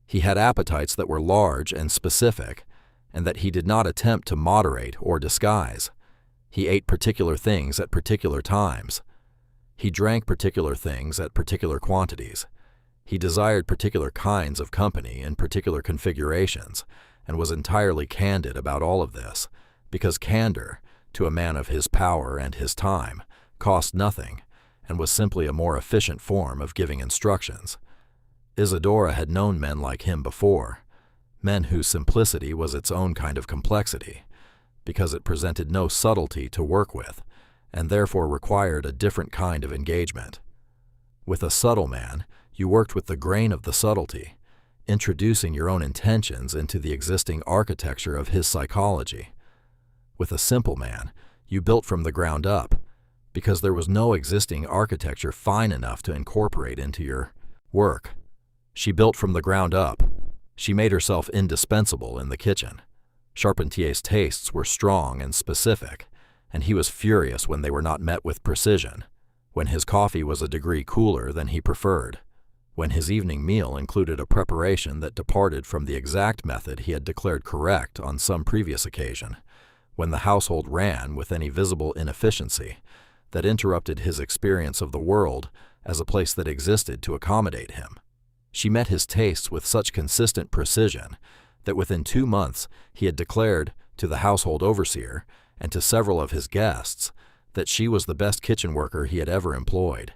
He had appetites that were large and specific, and that he did not attempt to moderate or disguise. He ate particular things at particular times. He drank particular things at particular quantities. He desired particular kinds of company in particular configurations, and was entirely candid about all of this, because candor, to a man of his power and his time, cost nothing, and was simply a more efficient form of giving instructions. Isadora had known men like him before, men whose simplicity was its own kind of complexity, because it presented no subtlety to work with, and therefore required a different kind of engagement. With a subtle man, you worked with the grain of the subtlety, introducing your own intentions into the existing architecture of his psychology. With a simple man, you built from the ground up, because there was no existing architecture fine enough to incorporate into your work. She built from the ground up. She made herself indispensable in the kitchen. Charpentier's tastes were strong and specific, and he was furious when they were not met with precision, when his coffee was a degree cooler than he preferred, when his evening meal included a preparation that departed from the exact method he had declared correct on some previous occasion, when the household ran with any visible inefficiency that interrupted his experience of the world as a place that existed to accommodate him. She met his tastes with such consistent precision that within 2 months he had declared to the household overseer and to several of his guests that she was the best kitchen worker he had ever employed.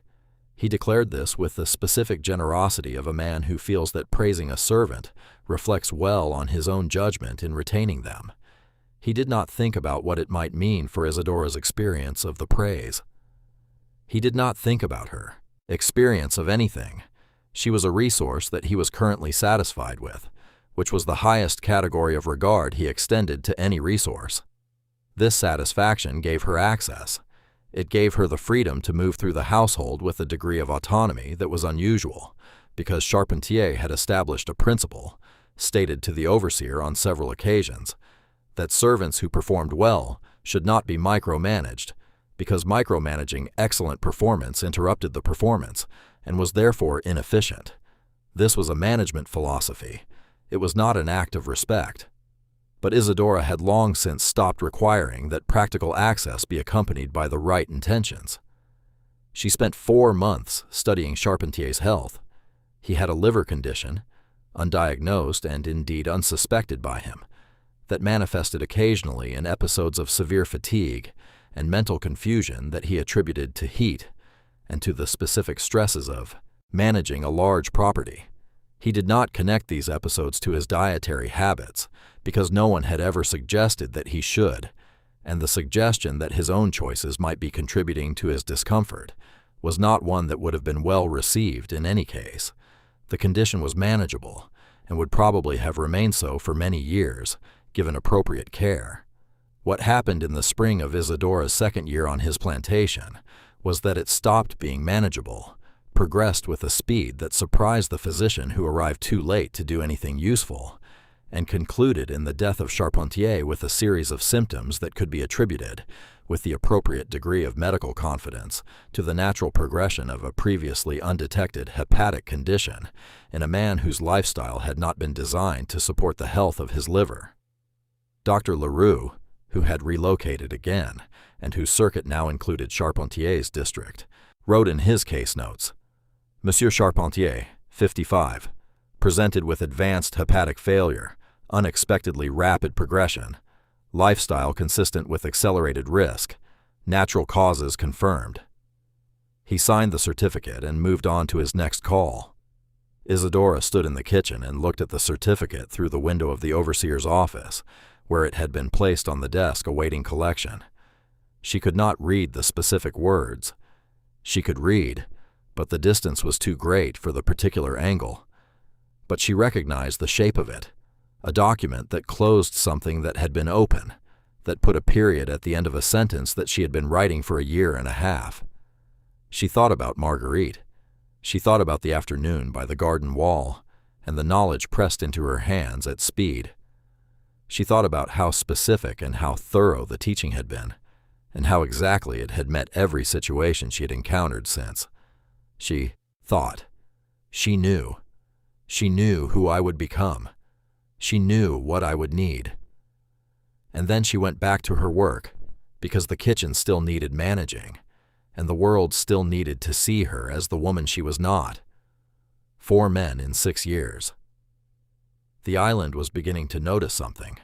He declared this with the specific generosity of a man who feels that praising a servant reflects well on his own judgment in retaining them. He did not think about what it might mean for Isadora's experience of the praise. He did not think about her experience of anything. She was a resource that he was currently satisfied with, which was the highest category of regard he extended to any resource. This satisfaction gave her access. It gave her the freedom to move through the household with a degree of autonomy that was unusual, because Charpentier had established a principle, stated to the overseer on several occasions, that servants who performed well should not be micromanaged, because micromanaging excellent performance interrupted the performance and was therefore inefficient. This was a management philosophy. It was not an act of respect. But Isadora had long since stopped requiring that practical access be accompanied by the right intentions. She spent 4 months studying Charpentier's health. He had a liver condition, undiagnosed and indeed unsuspected by him, that manifested occasionally in episodes of severe fatigue and mental confusion that he attributed to heat and to the specific stresses of managing a large property. He did not connect these episodes to his dietary habits because no one had ever suggested that he should, and the suggestion that his own choices might be contributing to his discomfort was not one that would have been well received in any case. The condition was manageable and would probably have remained so for many years, given appropriate care. What happened in the spring of Isadora's 2nd year on his plantation was that it stopped being manageable, progressed with a speed that surprised the physician who arrived too late to do anything useful, and concluded in the death of Charpentier with a series of symptoms that could be attributed, with the appropriate degree of medical confidence, to the natural progression of a previously undetected hepatic condition in a man whose lifestyle had not been designed to support the health of his liver. Dr. Leroux, who had relocated again, and whose circuit now included Charpentier's district, wrote in his case notes, Monsieur Charpentier, 55, presented with advanced hepatic failure, unexpectedly rapid progression, lifestyle consistent with accelerated risk, natural causes confirmed. He signed the certificate and moved on to his next call. Isadora stood in the kitchen and looked at the certificate through the window of the overseer's office, where it had been placed on the desk awaiting collection. She could not read the specific words. She could read, but the distance was too great for the particular angle. But she recognized the shape of it, a document that closed something that had been open, that put a period at the end of a sentence that she had been writing for a year and a half. She thought about Marguerite. She thought about the afternoon by the garden wall, and the knowledge pressed into her hands at speed. She thought about how specific and how thorough the teaching had been, and how exactly it had met every situation she had encountered since. She thought. She knew. She knew who I would become. She knew what I would need. And then she went back to her work, because the kitchen still needed managing, and the world still needed to see her as the woman she was not. 4 men in 6 years. The island was beginning to notice something,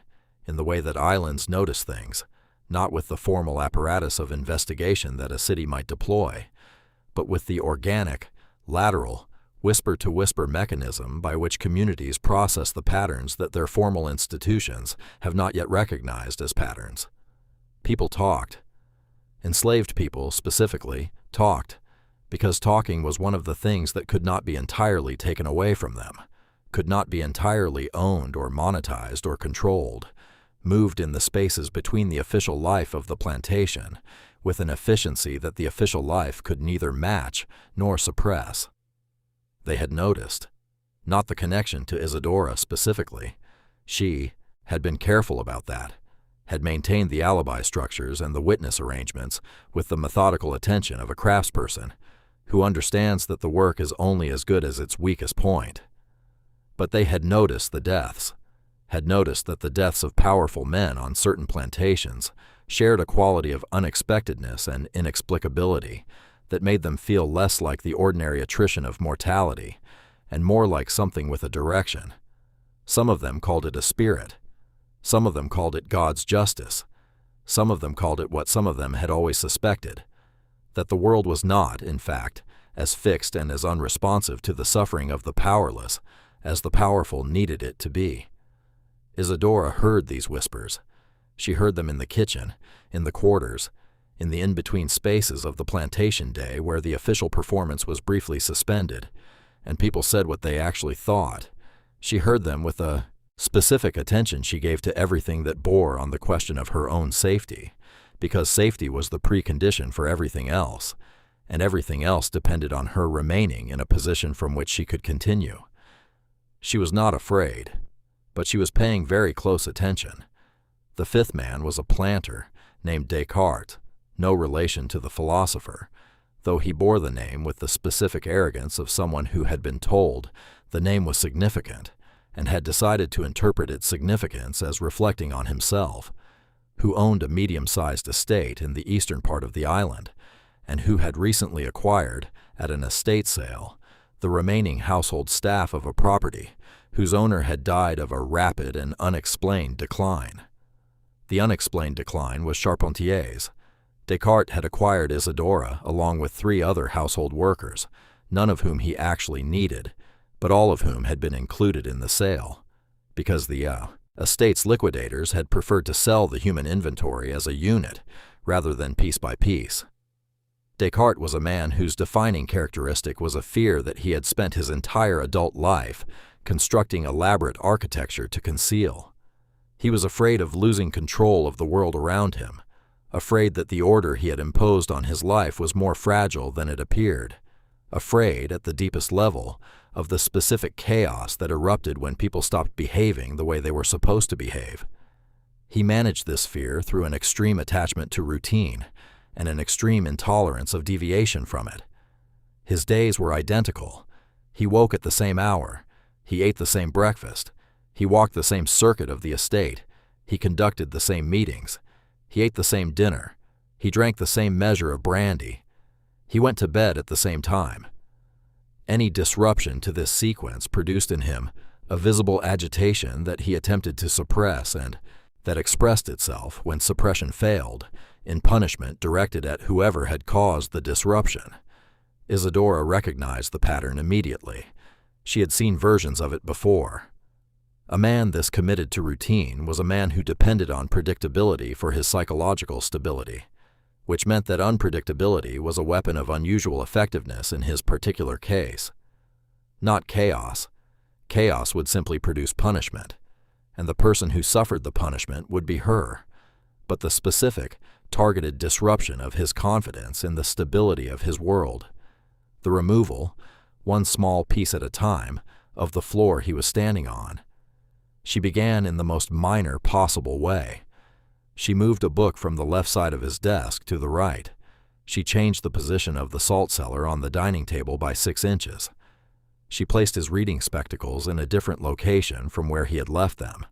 in the way that islands notice things, not with the formal apparatus of investigation that a city might deploy, but with the organic, lateral, whisper-to-whisper mechanism by which communities process the patterns that their formal institutions have not yet recognized as patterns. People talked. Enslaved people, specifically, talked, because talking was one of the things that could not be entirely taken away from them, could not be entirely owned or monetized or controlled, moved in the spaces between the official life of the plantation, with an efficiency that the official life could neither match nor suppress. They had noticed, not the connection to Isadora specifically. She had been careful about that, had maintained the alibi structures and the witness arrangements with the methodical attention of a craftsperson who understands that the work is only as good as its weakest point. But they had noticed the deaths, had noticed that the deaths of powerful men on certain plantations shared a quality of unexpectedness and inexplicability that made them feel less like the ordinary attrition of mortality and more like something with a direction. Some of them called it a spirit. Some of them called it God's justice. Some of them called it what some of them had always suspected, that the world was not, in fact, as fixed and as unresponsive to the suffering of the powerless as the powerful needed it to be. Isadora heard these whispers. She heard them in the kitchen, in the quarters, in the in-between spaces of the plantation day where the official performance was briefly suspended, and people said what they actually thought. She heard them with a specific attention she gave to everything that bore on the question of her own safety, because safety was the precondition for everything else, and everything else depended on her remaining in a position from which she could continue. She was not afraid, but she was paying very close attention. The 5th man was a planter named Descartes, no relation to the philosopher, though he bore the name with the specific arrogance of someone who had been told the name was significant and had decided to interpret its significance as reflecting on himself, who owned a medium-sized estate in the eastern part of the island, and who had recently acquired, at an estate sale, the remaining household staff of a property whose owner had died of a rapid and unexplained decline. The unexplained decline was Charpentier's. Descartes had acquired Isadora along with 3 other household workers, none of whom he actually needed, but all of whom had been included in the sale, because the estate's liquidators had preferred to sell the human inventory as a unit rather than piece by piece. Descartes was a man whose defining characteristic was a fear that he had spent his entire adult life constructing elaborate architecture to conceal. He was afraid of losing control of the world around him, afraid that the order he had imposed on his life was more fragile than it appeared, afraid, at the deepest level, of the specific chaos that erupted when people stopped behaving the way they were supposed to behave. He managed this fear through an extreme attachment to routine and an extreme intolerance of deviation from it. His days were identical. He woke at the same hour. He ate the same breakfast. He walked the same circuit of the estate. He conducted the same meetings. He ate the same dinner. He drank the same measure of brandy. He went to bed at the same time. Any disruption to this sequence produced in him a visible agitation that he attempted to suppress and that expressed itself, when suppression failed, in punishment directed at whoever had caused the disruption. Isadora recognized the pattern immediately. She had seen versions of it before. A man this committed to routine was a man who depended on predictability for his psychological stability, which meant that unpredictability was a weapon of unusual effectiveness in his particular case. Not chaos. Chaos would simply produce punishment, and the person who suffered the punishment would be her, but the specific, targeted disruption of his confidence in the stability of his world. The removal, one small piece at a time, of the floor he was standing on. She began in the most minor possible way. She moved a book from the left side of his desk to the right. She changed the position of the salt cellar on the dining table by 6 inches. She placed his reading spectacles in a different location from where he had left them.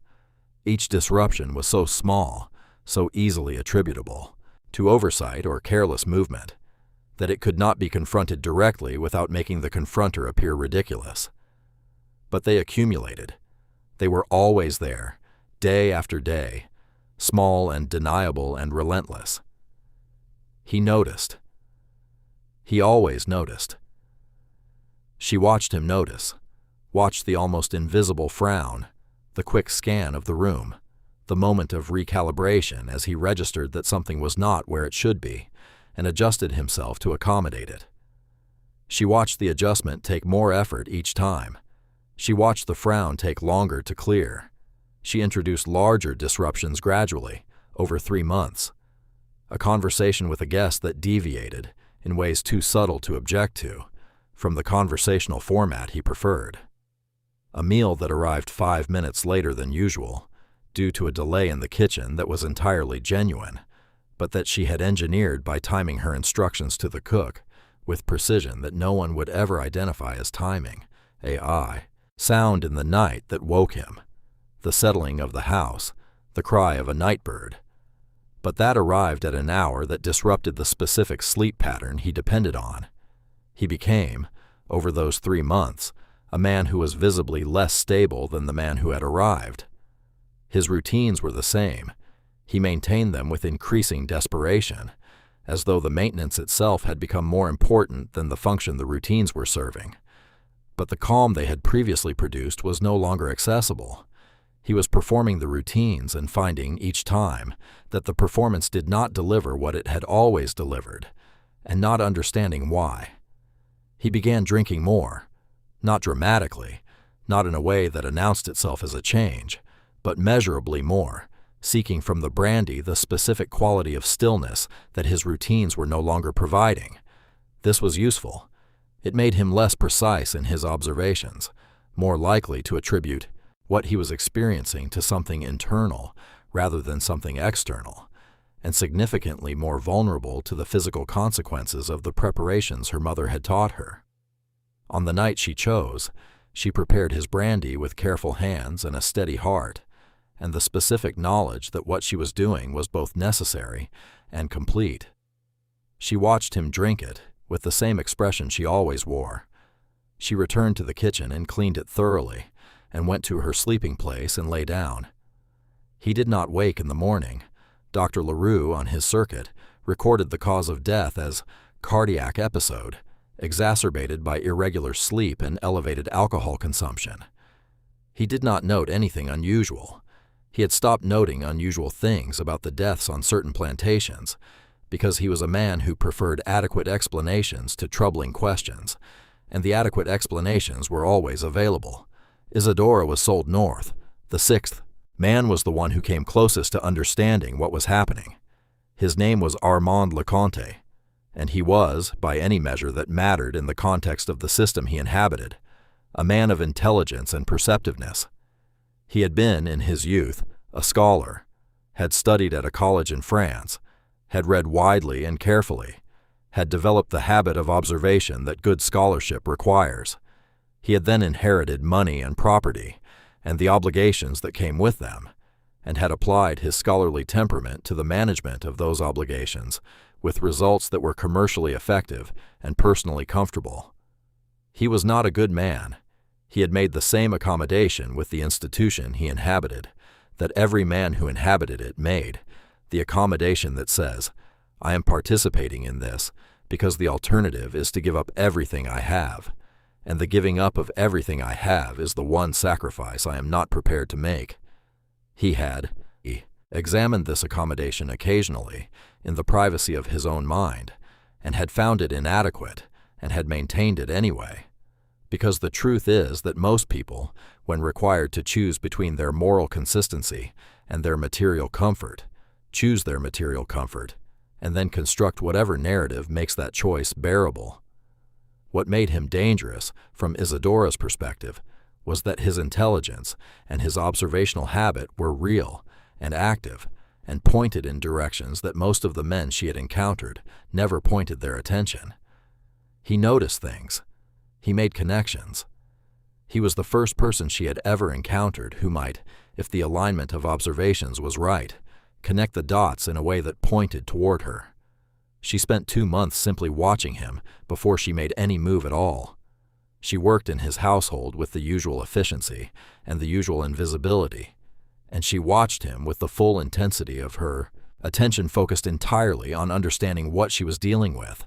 Each disruption was so small, so easily attributable to oversight or careless movement, that it could not be confronted directly without making the confronter appear ridiculous. But they accumulated. They were always there, day after day, small and deniable and relentless. He noticed. He always noticed. She watched him notice, watched the almost invisible frown, the quick scan of the room, the moment of recalibration as he registered that something was not where it should be, and adjusted himself to accommodate it. She watched the adjustment take more effort each time. She watched the frown take longer to clear. She introduced larger disruptions gradually, over 3 months. A conversation with a guest that deviated, in ways too subtle to object to, from the conversational format he preferred. A meal that arrived 5 minutes later than usual, due to a delay in the kitchen that was entirely genuine, but that she had engineered by timing her instructions to the cook with precision that no one would ever identify as timing, AI. Sound in the night that woke him, the settling of the house, the cry of a nightbird. But that arrived at an hour that disrupted the specific sleep pattern he depended on. He became, over those 3 months, a man who was visibly less stable than the man who had arrived. His routines were the same. He maintained them with increasing desperation, as though the maintenance itself had become more important than the function the routines were serving. But the calm they had previously produced was no longer accessible. He was performing the routines and finding, each time, that the performance did not deliver what it had always delivered, and not understanding why. He began drinking more, not dramatically, not in a way that announced itself as a change, but measurably more, seeking from the brandy the specific quality of stillness that his routines were no longer providing. This was useful. It made him less precise in his observations, more likely to attribute what he was experiencing to something internal rather than something external, and significantly more vulnerable to the physical consequences of the preparations her mother had taught her. On the night she chose, she prepared his brandy with careful hands and a steady heart, and the specific knowledge that what she was doing was both necessary and complete. She watched him drink it, with the same expression she always wore. She returned to the kitchen and cleaned it thoroughly, and went to her sleeping place and lay down. He did not wake in the morning. Dr. LaRue, on his circuit, recorded the cause of death as cardiac episode, exacerbated by irregular sleep and elevated alcohol consumption. He did not note anything unusual. He had stopped noting unusual things about the deaths on certain plantations, because he was a man who preferred adequate explanations to troubling questions, and the adequate explanations were always available. Isadora was sold north. The 6th man was the one who came closest to understanding what was happening. His name was Armand Leconte, and he was, by any measure that mattered in the context of the system he inhabited, a man of intelligence and perceptiveness. He had been, in his youth, a scholar, had studied at a college in France, had read widely and carefully, had developed the habit of observation that good scholarship requires. He had then inherited money and property, and the obligations that came with them, and had applied his scholarly temperament to the management of those obligations, with results that were commercially effective and personally comfortable. He was not a good man. He had made the same accommodation with the institution he inhabited, that every man who inhabited it made, the accommodation that says, "I am participating in this because the alternative is to give up everything I have," and the giving up of everything I have is the one sacrifice I am not prepared to make. He had examined this accommodation occasionally in the privacy of his own mind, and had found it inadequate, and had maintained it anyway. Because the truth is that most people, when required to choose between their moral consistency and their material comfort, choose their material comfort, and then construct whatever narrative makes that choice bearable. What made him dangerous, from Isadora's perspective, was that his intelligence and his observational habit were real and active and pointed in directions that most of the men she had encountered never pointed their attention. He noticed things. He made connections. He was the first person she had ever encountered who might, if the alignment of observations was right, connect the dots in a way that pointed toward her. She spent 2 months simply watching him before she made any move at all. She worked in his household with the usual efficiency and the usual invisibility, and she watched him with the full intensity of her attention focused entirely on understanding what she was dealing with.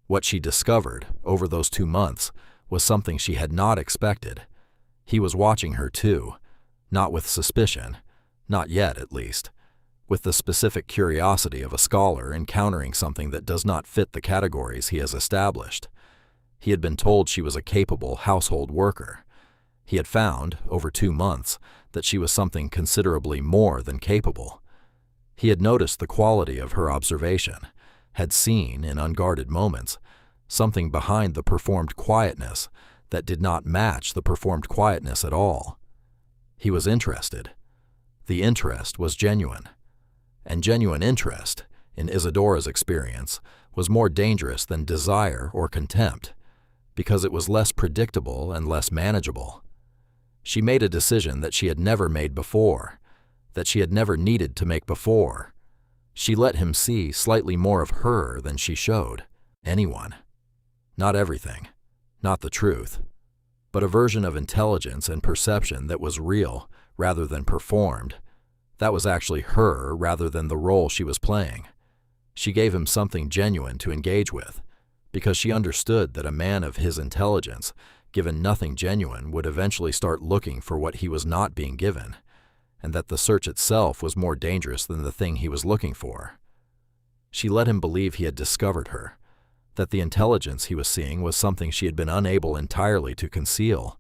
What she discovered over those 2 months was something she had not expected. He was watching her too, not with suspicion, not yet at least, with the specific curiosity of a scholar encountering something that does not fit the categories he has established. He had been told she was a capable household worker. He had found, over 2 months, that she was something considerably more than capable. He had noticed the quality of her observation, had seen, in unguarded moments, something behind the performed quietness that did not match the performed quietness at all. He was interested. The interest was genuine. And genuine interest, in Isadora's experience, was more dangerous than desire or contempt, because it was less predictable and less manageable. She made a decision that she had never made before, that she had never needed to make before. She let him see slightly more of her than she showed anyone. Not everything, not the truth, but a version of intelligence and perception that was real rather than performed. That was actually her rather than the role she was playing. She gave him something genuine to engage with, because she understood that a man of his intelligence, given nothing genuine, would eventually start looking for what he was not being given, and that the search itself was more dangerous than the thing he was looking for. She let him believe he had discovered her, that the intelligence he was seeing was something she had been unable entirely to conceal,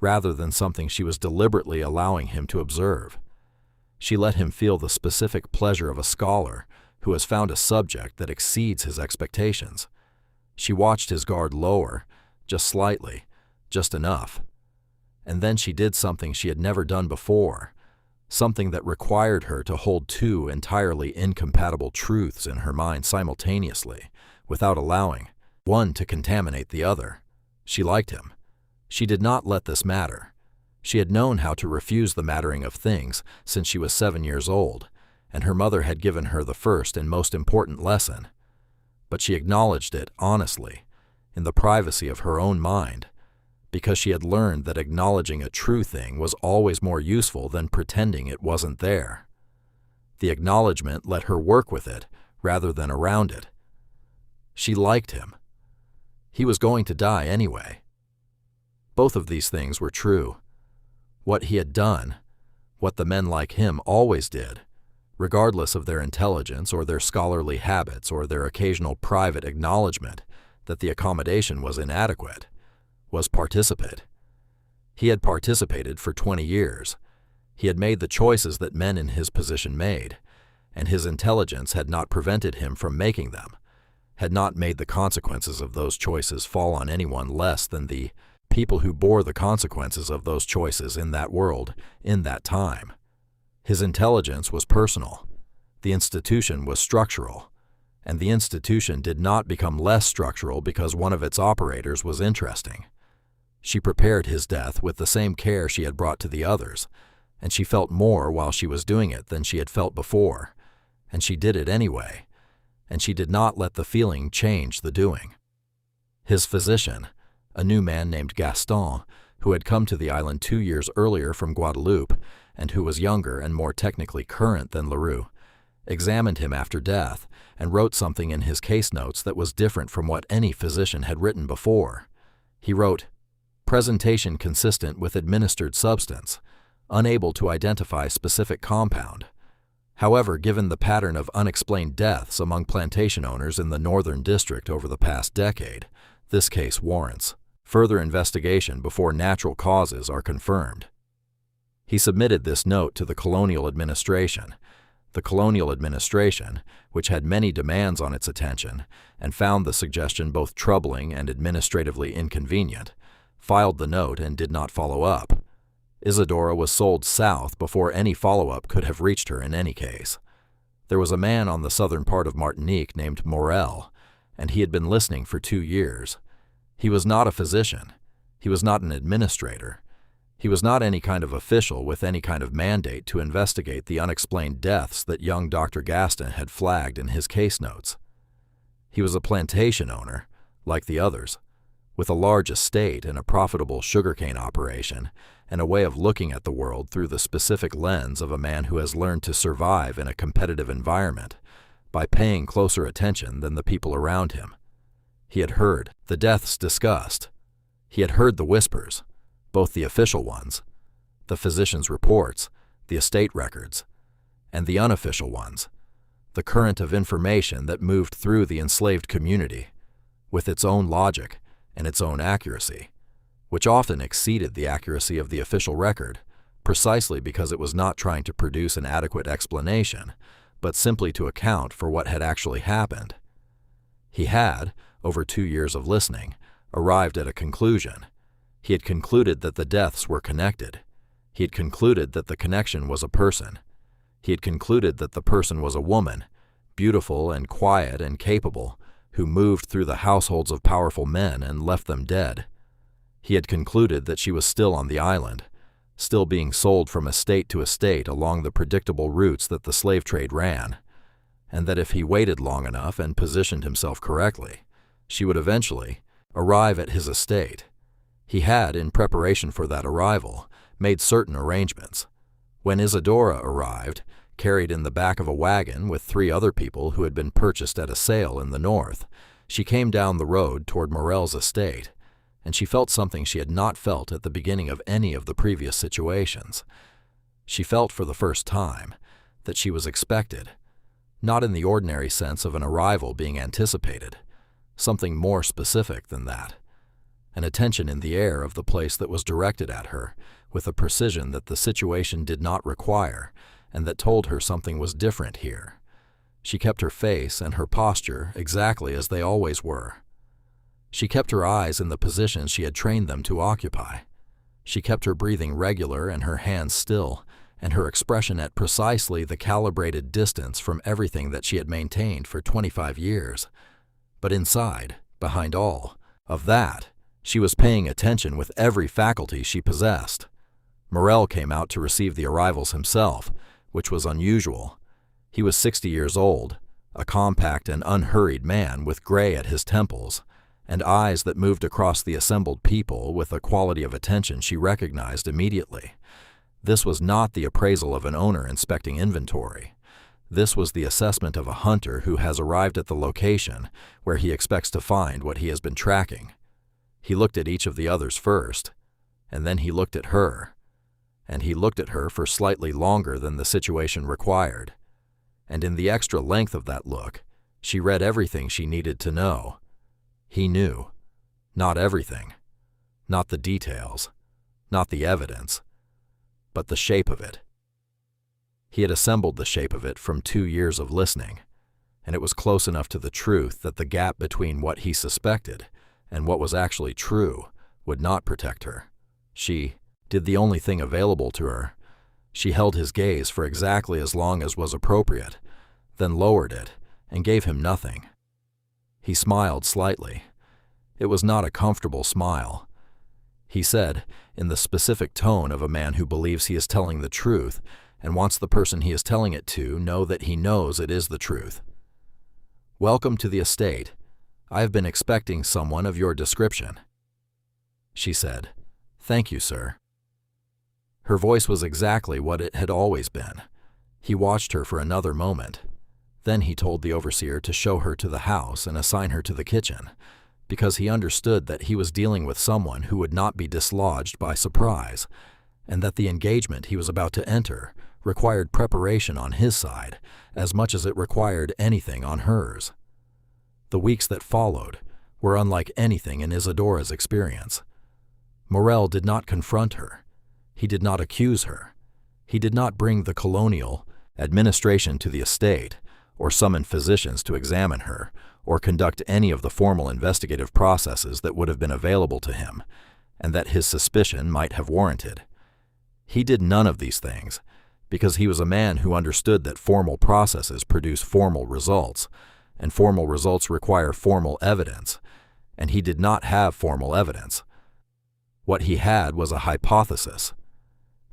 rather than something she was deliberately allowing him to observe. She let him feel the specific pleasure of a scholar who has found a subject that exceeds his expectations. She watched his guard lower, just slightly, just enough. And then she did something she had never done before, something that required her to hold 2 entirely incompatible truths in her mind simultaneously, without allowing one to contaminate the other. She liked him. She did not let this matter. She had known how to refuse the mattering of things since she was 7 years old, and her mother had given her the first and most important lesson. But she acknowledged it honestly, in the privacy of her own mind, because she had learned that acknowledging a true thing was always more useful than pretending it wasn't there. The acknowledgement let her work with it rather than around it. She liked him. He was going to die anyway. Both of these things were true. What he had done, what the men like him always did, regardless of their intelligence or their scholarly habits or their occasional private acknowledgement that the accommodation was inadequate, was participate. He had participated for 20 years. He had made the choices that men in his position made, and his intelligence had not prevented him from making them, had not made the consequences of those choices fall on anyone less than the people who bore the consequences of those choices in that world, in that time. His intelligence was personal. The institution was structural, and the institution did not become less structural because one of its operators was interesting. She prepared his death with the same care she had brought to the others, and she felt more while she was doing it than she had felt before, and she did it anyway, and she did not let the feeling change the doing. His physician, a new man named Gaston, who had come to the island 2 years earlier from Guadeloupe, and who was younger and more technically current than Leroux, examined him after death and wrote something in his case notes that was different from what any physician had written before. He wrote, Presentation consistent with administered substance, unable to identify specific compound. However, given the pattern of unexplained deaths among plantation owners in the Northern District over the past decade, this case warrants further investigation before natural causes are confirmed. He submitted this note to the colonial administration. The colonial administration, which had many demands on its attention and found the suggestion both troubling and administratively inconvenient, filed the note and did not follow up. Isadora was sold south before any follow-up could have reached her in any case. There was a man on the southern part of Martinique named Morel, and he had been listening for 2 years. He was not a physician. He was not an administrator. He was not any kind of official with any kind of mandate to investigate the unexplained deaths that young Dr. Gaston had flagged in his case notes. He was a plantation owner, like the others, with a large estate and a profitable sugarcane operation, and a way of looking at the world through the specific lens of a man who has learned to survive in a competitive environment by paying closer attention than the people around him. He had heard the deaths discussed. He had heard the whispers, both the official ones, the physician's reports, the estate records, and the unofficial ones, the current of information that moved through the enslaved community, with its own logic and its own accuracy, which often exceeded the accuracy of the official record, precisely because it was not trying to produce an adequate explanation, but simply to account for what had actually happened. He had, over 2 years of listening, arrived at a conclusion. He had concluded that the deaths were connected. He had concluded that the connection was a person. He had concluded that the person was a woman, beautiful and quiet and capable, who moved through the households of powerful men and left them dead. He had concluded that she was still on the island, still being sold from estate to estate along the predictable routes that the slave trade ran, and that if he waited long enough and positioned himself correctly, she would eventually arrive at his estate. He had, in preparation for that arrival, made certain arrangements. When Isadora arrived, carried in the back of a wagon with 3 other people who had been purchased at a sale in the north, she came down the road toward Morel's estate, and she felt something she had not felt at the beginning of any of the previous situations. She felt for the first time that she was expected, not in the ordinary sense of an arrival being anticipated, something more specific than that. An attention in the air of the place that was directed at her, with a precision that the situation did not require, and that told her something was different here. She kept her face and her posture exactly as they always were. She kept her eyes in the positions she had trained them to occupy. She kept her breathing regular and her hands still, and her expression at precisely the calibrated distance from everything that she had maintained for 25 years. But inside, behind all of that, she was paying attention with every faculty she possessed. Morel came out to receive the arrivals himself, which was unusual. He was 60 years old, a compact and unhurried man with gray at his temples, and eyes that moved across the assembled people with a quality of attention she recognized immediately. This was not the appraisal of an owner inspecting inventory. This was the assessment of a hunter who has arrived at the location where he expects to find what he has been tracking. He looked at each of the others first, and then he looked at her, and he looked at her for slightly longer than the situation required. And in the extra length of that look, she read everything she needed to know. He knew. Not everything. Not the details. Not the evidence. But the shape of it. He had assembled the shape of it from 2 years of listening, and it was close enough to the truth that the gap between what he suspected and what was actually true would not protect her. She did the only thing available to her. She held his gaze for exactly as long as was appropriate, then lowered it and gave him nothing. He smiled slightly. It was not a comfortable smile. He said, in the specific tone of a man who believes he is telling the truth and wants the person he is telling it to know that he knows it is the truth. "Welcome to the estate. I have been expecting someone of your description." She said, "Thank you, sir." Her voice was exactly what it had always been. He watched her for another moment. Then he told the overseer to show her to the house and assign her to the kitchen, because he understood that he was dealing with someone who would not be dislodged by surprise, and that the engagement he was about to enter required preparation on his side as much as it required anything on hers. The weeks that followed were unlike anything in Isadora's experience. Morel did not confront her. He did not accuse her. He did not bring the colonial administration to the estate, or summon physicians to examine her, or conduct any of the formal investigative processes that would have been available to him, and that his suspicion might have warranted. He did none of these things, because he was a man who understood that formal processes produce formal results, and formal results require formal evidence, and he did not have formal evidence. What he had was a hypothesis,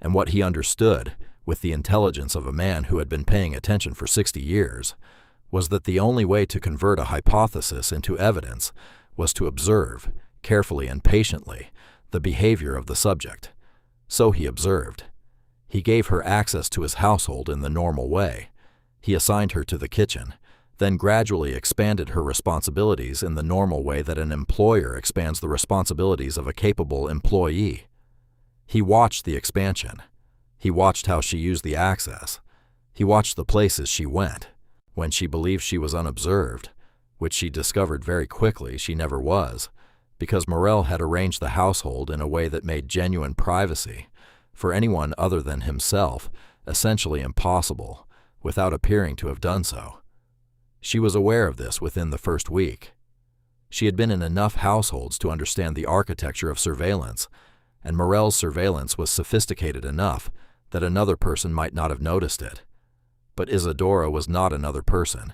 and what he understood, with the intelligence of a man who had been paying attention for 60 years, was that the only way to convert a hypothesis into evidence was to observe, carefully and patiently, the behavior of the subject. So he observed. He gave her access to his household in the normal way. He assigned her to the kitchen, then gradually expanded her responsibilities in the normal way that an employer expands the responsibilities of a capable employee. He watched the expansion. He watched how she used the access. He watched the places she went, when she believed she was unobserved, which she discovered very quickly she never was, because Morel had arranged the household in a way that made genuine privacy, for anyone other than himself, essentially impossible, without appearing to have done so. She was aware of this within the first week. She had been in enough households to understand the architecture of surveillance, and Morel's surveillance was sophisticated enough that another person might not have noticed it. But Isadora was not another person.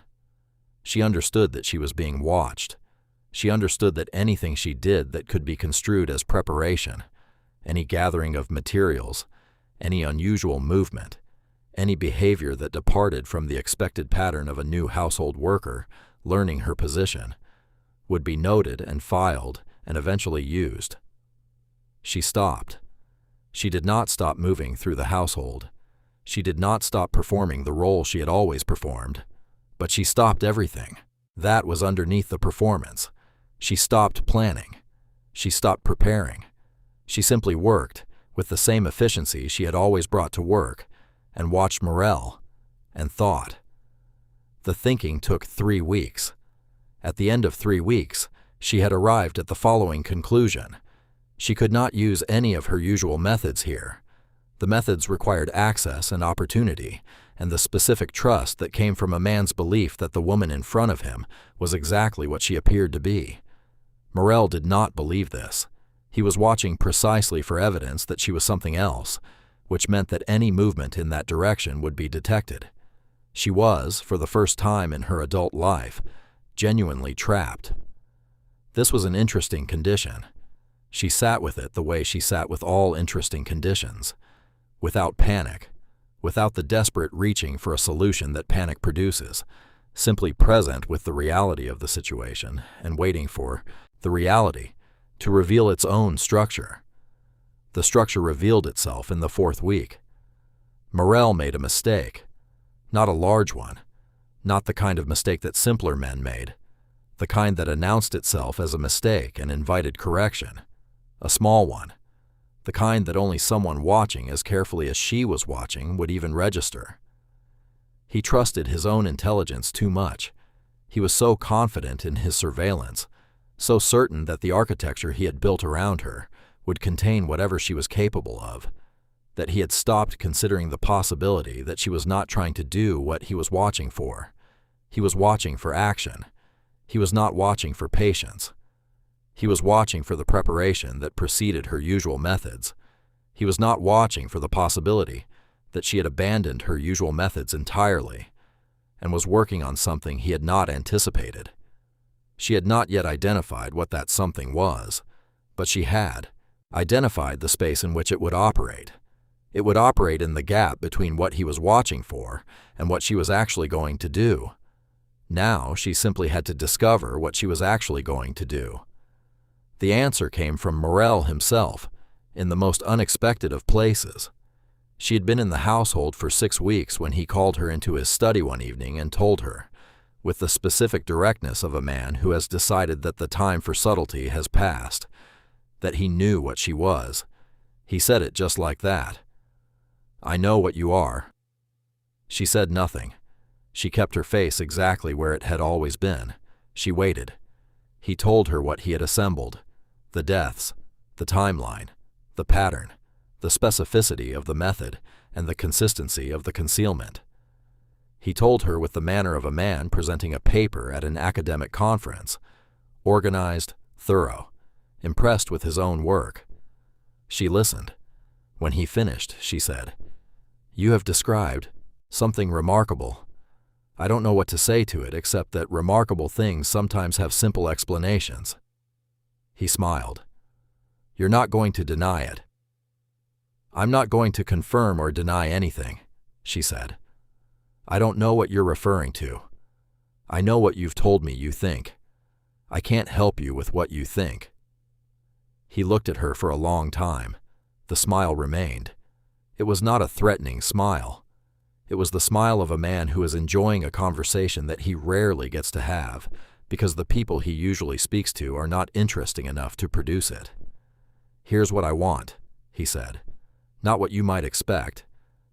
She understood that she was being watched. She understood that anything she did that could be construed as preparation, any gathering of materials, any unusual movement, any behavior that departed from the expected pattern of a new household worker learning her position, would be noted and filed and eventually used. She stopped. She did not stop moving through the household. She did not stop performing the role she had always performed, but she stopped everything. That was underneath the performance. She stopped planning. She stopped preparing. She simply worked, with the same efficiency she had always brought to work, and watched Morel, and thought. The thinking took 3 weeks. At the end of 3 weeks, she had arrived at the following conclusion. She could not use any of her usual methods here. The methods required access and opportunity, and the specific trust that came from a man's belief that the woman in front of him was exactly what she appeared to be. Morel did not believe this. He was watching precisely for evidence that she was something else, which meant that any movement in that direction would be detected. She was, for the first time in her adult life, genuinely trapped. This was an interesting condition. She sat with it the way she sat with all interesting conditions, without panic, without the desperate reaching for a solution that panic produces, simply present with the reality of the situation and waiting for the reality to reveal its own structure. The structure revealed itself in the 4th week. Morel made a mistake, not a large one, not the kind of mistake that simpler men made, the kind that announced itself as a mistake and invited correction, a small one, the kind that only someone watching as carefully as she was watching would even register. He trusted his own intelligence too much. He was so confident in his surveillance, so certain that the architecture he had built around her would contain whatever she was capable of, that he had stopped considering the possibility that she was not trying to do what he was watching for. He was watching for action. He was not watching for patience. He was watching for the preparation that preceded her usual methods. He was not watching for the possibility that she had abandoned her usual methods entirely and was working on something he had not anticipated. She had not yet identified what that something was, but she had identified the space in which it would operate. It would operate in the gap between what he was watching for and what she was actually going to do. Now she simply had to discover what she was actually going to do. The answer came from Morel himself, in the most unexpected of places. She had been in the household for 6 weeks when he called her into his study one evening and told her, with the specific directness of a man who has decided that the time for subtlety has passed, that he knew what she was. He said it just like that. "I know what you are." She said nothing. She kept her face exactly where it had always been. She waited. He told her what he had assembled: the deaths, the timeline, the pattern, the specificity of the method, and the consistency of the concealment. He told her with the manner of a man presenting a paper at an academic conference, organized, thorough, impressed with his own work. She listened. When he finished, she said, "You have described something remarkable. I don't know what to say to it except that remarkable things sometimes have simple explanations." He smiled. "You're not going to deny it." "I'm not going to confirm or deny anything," she said. "I don't know what you're referring to. I know what you've told me you think. I can't help you with what you think." He looked at her for a long time. The smile remained. It was not a threatening smile. It was the smile of a man who is enjoying a conversation that he rarely gets to have, because the people he usually speaks to are not interesting enough to produce it. "Here's what I want," he said. "Not what you might expect.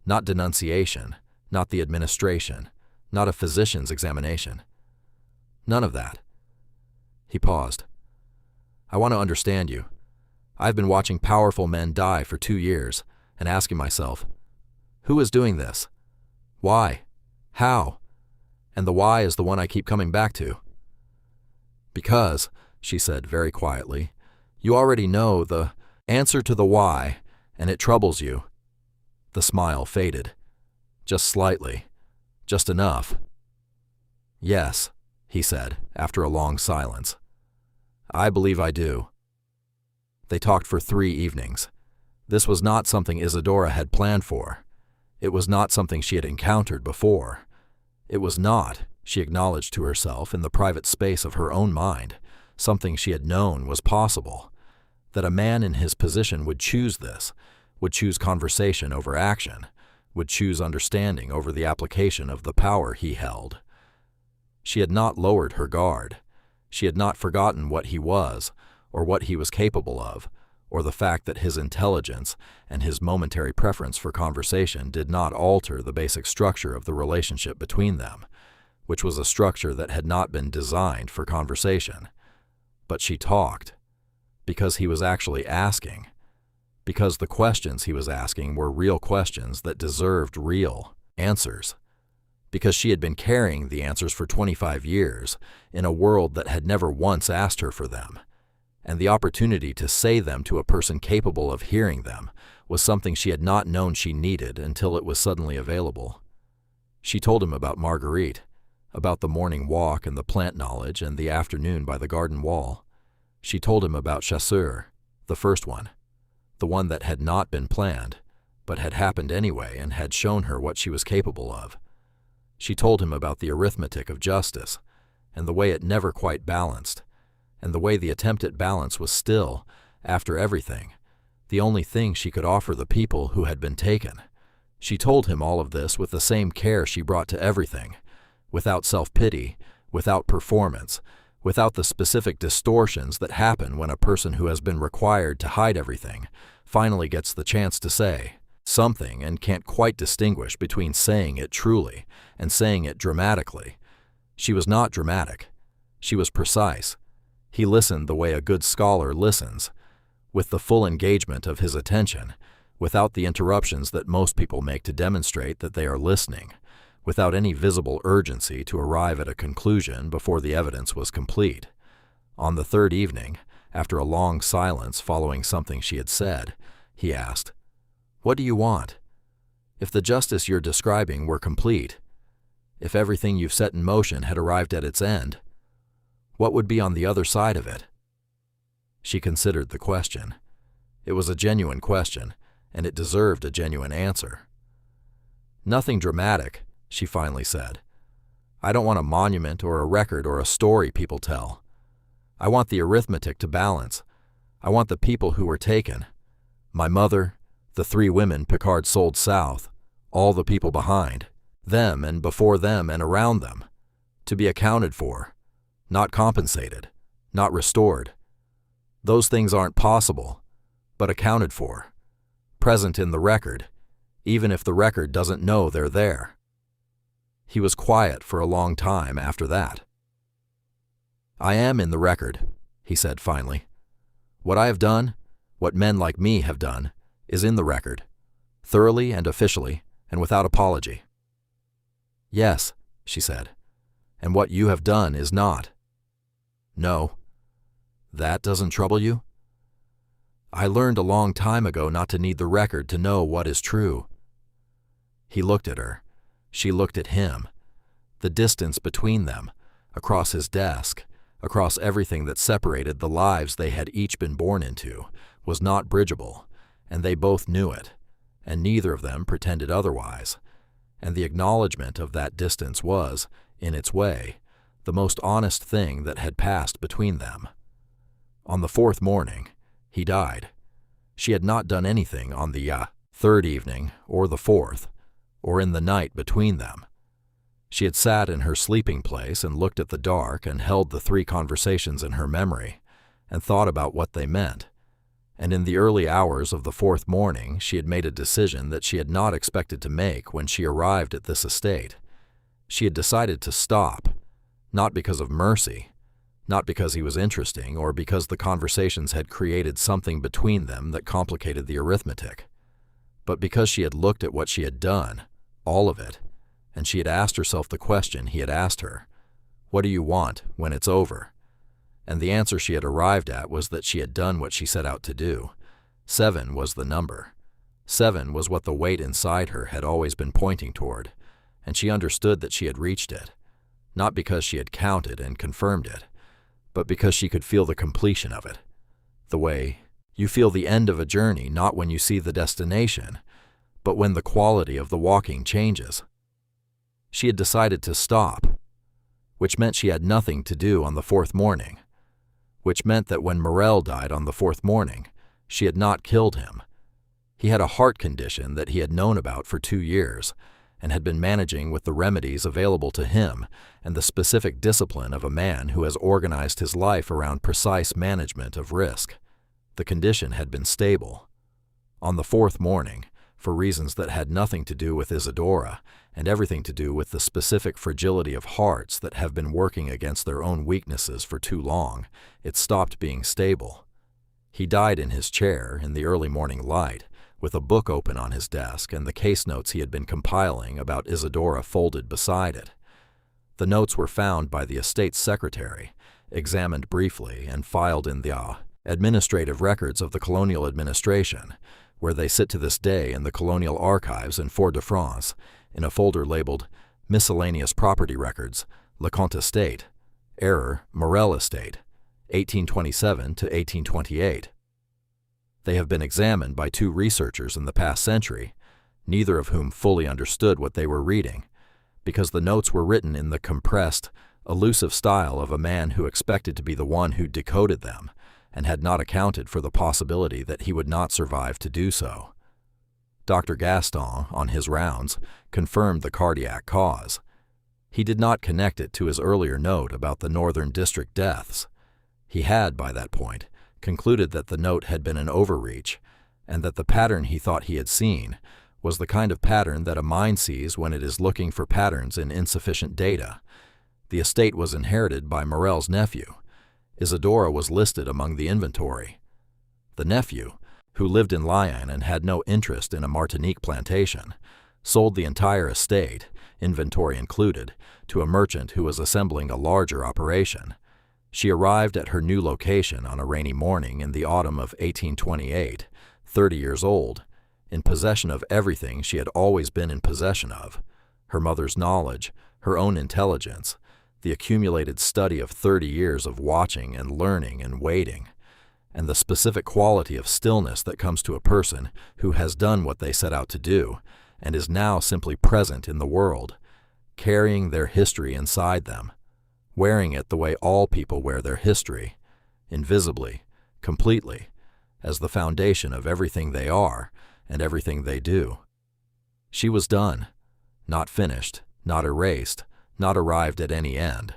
Not denunciation. Not the administration. Not a physician's examination. None of that." He paused. "I want to understand you. I've been watching powerful men die for 2 years and asking myself, who is doing this? Why? How? And the why is the one I keep coming back to." "Because," she said very quietly, "you already know the answer to the why, and it troubles you." The smile faded. Just slightly. Just enough. "Yes," he said, after a long silence. "I believe I do." They talked for 3 evenings. This was not something Isadora had planned for. It was not something she had encountered before. It was not, she acknowledged to herself in the private space of her own mind, something she had known was possible. That a man in his position would choose this, would choose conversation over action, would choose understanding over the application of the power he held. She had not lowered her guard. She had not forgotten what he was, or what he was capable of, or the fact that his intelligence and his momentary preference for conversation did not alter the basic structure of the relationship between them, which was a structure that had not been designed for conversation. But she talked, because he was actually asking, because the questions he was asking were real questions that deserved real answers, because she had been carrying the answers for 25 years in a world that had never once asked her for them, and the opportunity to say them to a person capable of hearing them was something she had not known she needed until it was suddenly available. She told him about Marguerite, about the morning walk and the plant knowledge and the afternoon by the garden wall. She told him about Chasseur, the first one, the one that had not been planned, but had happened anyway and had shown her what she was capable of. She told him about the arithmetic of justice, and the way it never quite balanced, and the way the attempt at balance was still, after everything, the only thing she could offer the people who had been taken. She told him all of this with the same care she brought to everything, without self-pity, without performance, without the specific distortions that happen when a person who has been required to hide everything finally gets the chance to say something and can't quite distinguish between saying it truly and saying it dramatically. She was not dramatic. She was precise. He listened the way a good scholar listens, with the full engagement of his attention, without the interruptions that most people make to demonstrate that they are listening, without any visible urgency to arrive at a conclusion before the evidence was complete. On the 3rd evening, after a long silence following something she had said, he asked, "What do you want? If the justice you're describing were complete, if everything you've set in motion had arrived at its end, what would be on the other side of it?" She considered the question. It was a genuine question, and it deserved a genuine answer. "Nothing dramatic," she finally said. "I don't want a monument or a record or a story people tell. I want the arithmetic to balance. I want the people who were taken. My mother, the 3 women Picard sold south, all the people behind, them and before them and around them. To be accounted for, not compensated, not restored. Those things aren't possible, but accounted for, present in the record, even if the record doesn't know they're there. He was quiet for a long time after that. I am in the record, he said finally. What I have done, what men like me have done, is in the record, thoroughly and officially, and without apology. Yes, she said, and what you have done is not. No. That doesn't trouble you? I learned a long time ago not to need the record to know what is true. He looked at her. She looked at him. The distance between them, across his desk, across everything that separated the lives they had each been born into, was not bridgeable, and they both knew it, and neither of them pretended otherwise. And the acknowledgement of that distance was, in its way, the most honest thing that had passed between them. On the fourth morning, he died. She had not done anything on the third evening, or the fourth, or in the night between them. She had sat in her sleeping place and looked at the dark and held the three conversations in her memory, and thought about what they meant. And in the early hours of the fourth morning, she had made a decision that she had not expected to make when she arrived at this estate. She had decided to stop, not because of mercy, not because he was interesting or because the conversations had created something between them that complicated the arithmetic, but because she had looked at what she had done, all of it, and she had asked herself the question he had asked her, what do you want when it's over? And the answer she had arrived at was that she had done what she set out to do. 7 was the number. 7 was what the weight inside her had always been pointing toward, and she understood that she had reached it, not because she had counted and confirmed it, but because she could feel the completion of it. The way you feel the end of a journey not when you see the destination, but when the quality of the walking changes. She had decided to stop, which meant she had nothing to do on the fourth morning, which meant that when Morel died on the fourth morning, she had not killed him. He had a heart condition that he had known about for 2 years, and had been managing with the remedies available to him and the specific discipline of a man who has organized his life around precise management of risk. The condition had been stable. On the fourth morning, for reasons that had nothing to do with Isadora and everything to do with the specific fragility of hearts that have been working against their own weaknesses for too long, it stopped being stable. He died in his chair in the early morning light, with a book open on his desk and the case notes he had been compiling about Isadora folded beside it. The notes were found by the estate's secretary, examined briefly, and filed in the administrative records of the colonial administration, where they sit to this day in the colonial archives in Fort-de-France, in a folder labeled Miscellaneous Property Records, Leconte Estate, Error, Morel Estate, 1827 to 1828. They have been examined by 2 researchers in the past century, neither of whom fully understood what they were reading, because the notes were written in the compressed, elusive style of a man who expected to be the one who decoded them, and had not accounted for the possibility that he would not survive to do so. Dr. Gaston, on his rounds, confirmed the cardiac cause. He did not connect it to his earlier note about the Northern District deaths. He had, by that point, concluded that the note had been an overreach, and that the pattern he thought he had seen was the kind of pattern that a mind sees when it is looking for patterns in insufficient data. The estate was inherited by Morel's nephew. Isadora was listed among the inventory. The nephew, who lived in Lyon and had no interest in a Martinique plantation, sold the entire estate, inventory included, to a merchant who was assembling a larger operation. She arrived at her new location on a rainy morning in the autumn of 1828, 30 years old, in possession of everything she had always been in possession of: her mother's knowledge, her own intelligence, the accumulated study of 30 years of watching and learning and waiting, and the specific quality of stillness that comes to a person who has done what they set out to do and is now simply present in the world, carrying their history inside them, wearing it the way all people wear their history, invisibly, completely, as the foundation of everything they are and everything they do. She was done, not finished, not erased, not arrived at any end,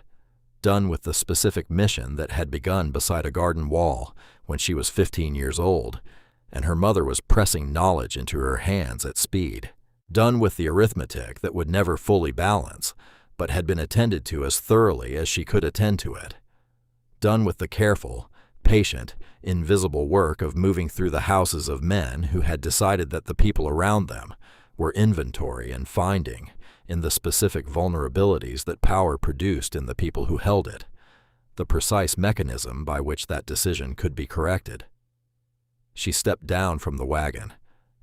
done with the specific mission that had begun beside a garden wall when she was 15 years old, and her mother was pressing knowledge into her hands at speed. Done with the arithmetic that would never fully balance, but had been attended to as thoroughly as she could attend to it. Done with the careful, patient, invisible work of moving through the houses of men who had decided that the people around them were inventory and finding in the specific vulnerabilities that power produced in the people who held it, the precise mechanism by which that decision could be corrected. She stepped down from the wagon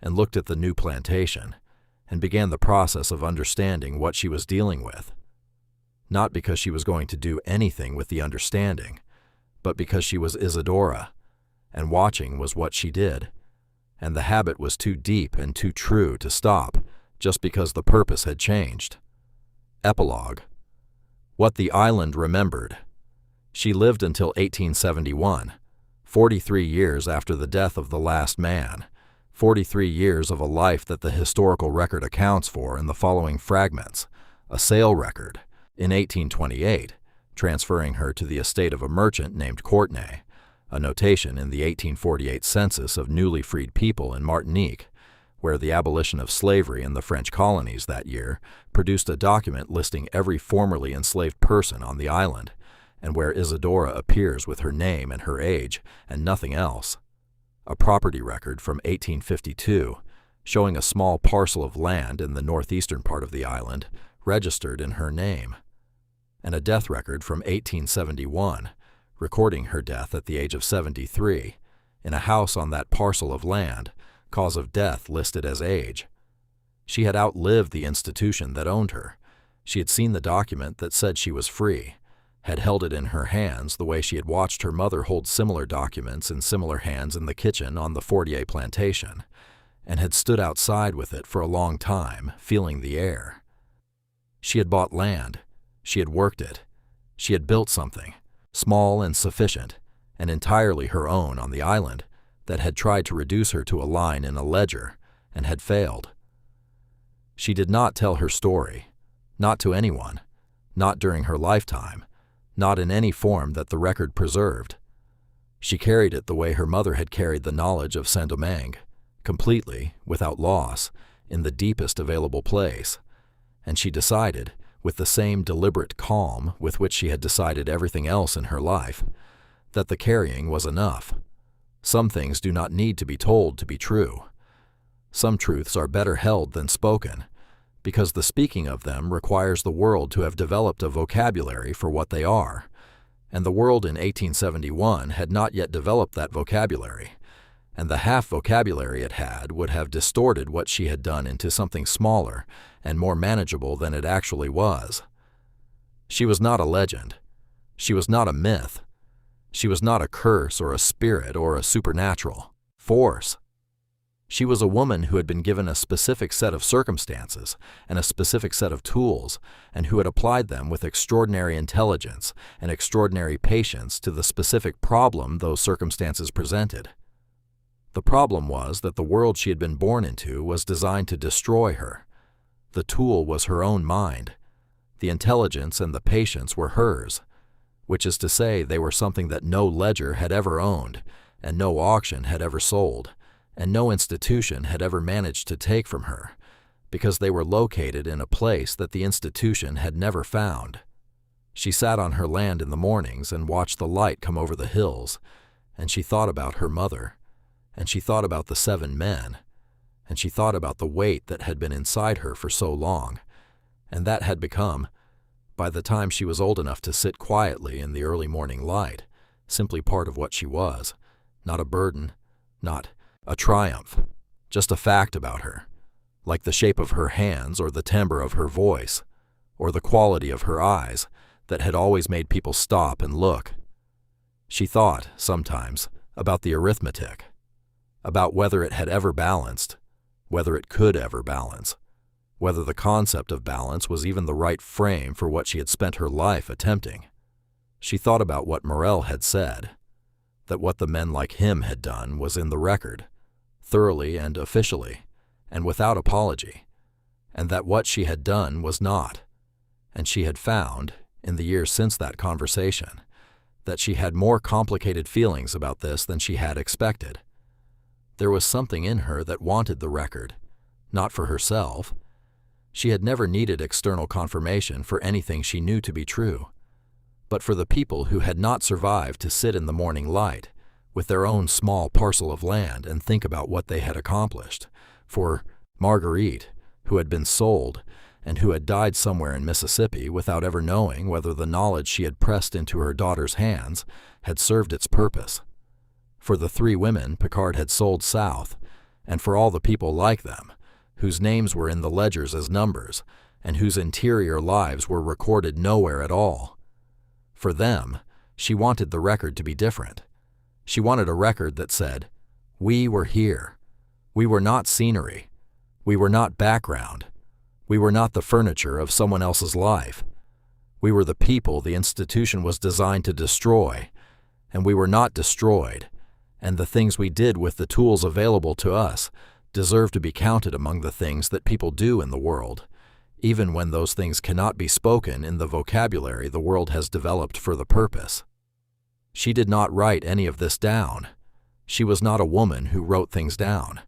and looked at the new plantation and began the process of understanding what she was dealing with. Not because she was going to do anything with the understanding, but because she was Isadora, and watching was what she did, and the habit was too deep and too true to stop just because the purpose had changed. Epilogue. What the island remembered. She lived until 1871, 43 years after the death of the last man, 43 years of a life that the historical record accounts for in the following fragments: a sale record in 1828, transferring her to the estate of a merchant named Courtenay, a notation in the 1848 census of newly freed people in Martinique, where the abolition of slavery in the French colonies that year produced a document listing every formerly enslaved person on the island, and where Isadora appears with her name and her age and nothing else. A property record from 1852, showing a small parcel of land in the northeastern part of the island, registered in her name. And a death record from 1871, recording her death at the age of 73, in a house on that parcel of land, cause of death listed as age. She had outlived the institution that owned her. She had seen the document that said she was free, had held it in her hands the way she had watched her mother hold similar documents in similar hands in the kitchen on the Fortier plantation, and had stood outside with it for a long time, feeling the air. She had bought land. She had worked it. She had built something, small and sufficient, and entirely her own on the island, that had tried to reduce her to a line in a ledger, and had failed. She did not tell her story, not to anyone, not during her lifetime, not in any form that the record preserved. She carried it the way her mother had carried the knowledge of Saint-Domingue, completely, without loss, in the deepest available place, and she decided, with the same deliberate calm with which she had decided everything else in her life, that the carrying was enough. Some things do not need to be told to be true. Some truths are better held than spoken, because the speaking of them requires the world to have developed a vocabulary for what they are, and the world in 1871 had not yet developed that vocabulary, and the half vocabulary it had would have distorted what she had done into something smaller and more manageable than it actually was. She was not a legend. She was not a myth. She was not a curse or a spirit or a supernatural force. She was a woman who had been given a specific set of circumstances and a specific set of tools, and who had applied them with extraordinary intelligence and extraordinary patience to the specific problem those circumstances presented. The problem was that the world she had been born into was designed to destroy her. The tool was her own mind. The intelligence and the patience were hers, which is to say they were something that no ledger had ever owned, and no auction had ever sold, and no institution had ever managed to take from her, because they were located in a place that the institution had never found. She sat on her land in the mornings and watched the light come over the hills, and she thought about her mother, and she thought about the 7 men, and she thought about the weight that had been inside her for so long, and that had become, by the time she was old enough to sit quietly in the early morning light, simply part of what she was, not a burden, not a triumph, just a fact about her, like the shape of her hands or the timbre of her voice, or the quality of her eyes that had always made people stop and look. She thought, sometimes, about the arithmetic, about whether it had ever balanced, whether it could ever balance, whether the concept of balance was even the right frame for what she had spent her life attempting. She thought about what Morel had said, that what the men like him had done was in the record, thoroughly and officially, and without apology, and that what she had done was not, and she had found, in the years since that conversation, that she had more complicated feelings about this than she had expected. There was something in her that wanted the record, not for herself. She had never needed external confirmation for anything she knew to be true, but for the people who had not survived to sit in the morning light with their own small parcel of land and think about what they had accomplished, for Marguerite, who had been sold and who had died somewhere in Mississippi without ever knowing whether the knowledge she had pressed into her daughter's hands had served its purpose, for the 3 women Picard had sold south, and for all the people like them, whose names were in the ledgers as numbers, and whose interior lives were recorded nowhere at all. For them, she wanted the record to be different. She wanted a record that said, "We were here. We were not scenery. We were not background. We were not the furniture of someone else's life. We were the people the institution was designed to destroy, and we were not destroyed, and the things we did with the tools available to us deserve to be counted among the things that people do in the world, even when those things cannot be spoken in the vocabulary the world has developed for the purpose." She did not write any of this down. She was not a woman who wrote things down.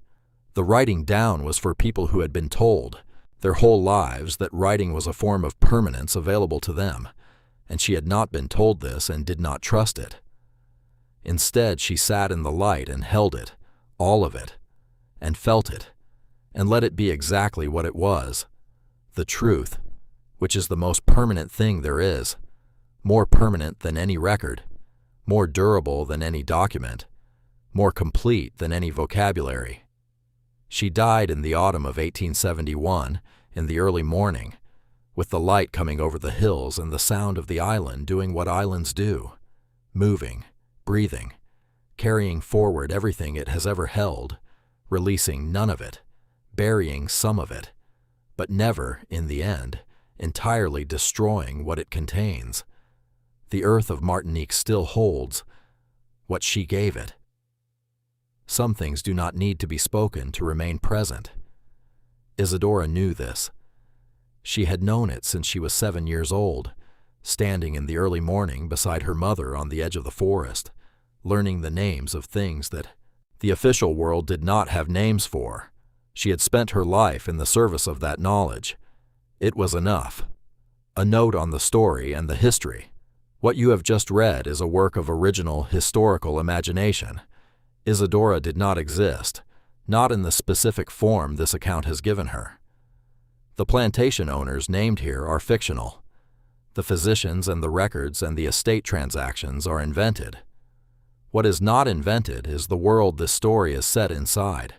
The writing down was for people who had been told their whole lives that writing was a form of permanence available to them, and she had not been told this and did not trust it. Instead, she sat in the light and held it, all of it, and felt it, and let it be exactly what it was, the truth, which is the most permanent thing there is, more permanent than any record, more durable than any document, more complete than any vocabulary. She died in the autumn of 1871, in the early morning, with the light coming over the hills and the sound of the island doing what islands do, moving, breathing, carrying forward everything it has ever held, releasing none of it, burying some of it, but never, in the end, entirely destroying what it contains. The earth of Martinique still holds what she gave it. Some things do not need to be spoken to remain present. Isadora knew this. She had known it since she was 7 years old, standing in the early morning beside her mother on the edge of the forest, learning the names of things that the official world did not have names for. She had spent her life in the service of that knowledge. It was enough. A note on the story and the history. What you have just read is a work of original historical imagination. Isadora did not exist, not in the specific form this account has given her. The plantation owners named here are fictional. The physicians and the records and the estate transactions are invented. What is not invented is the world this story is set inside.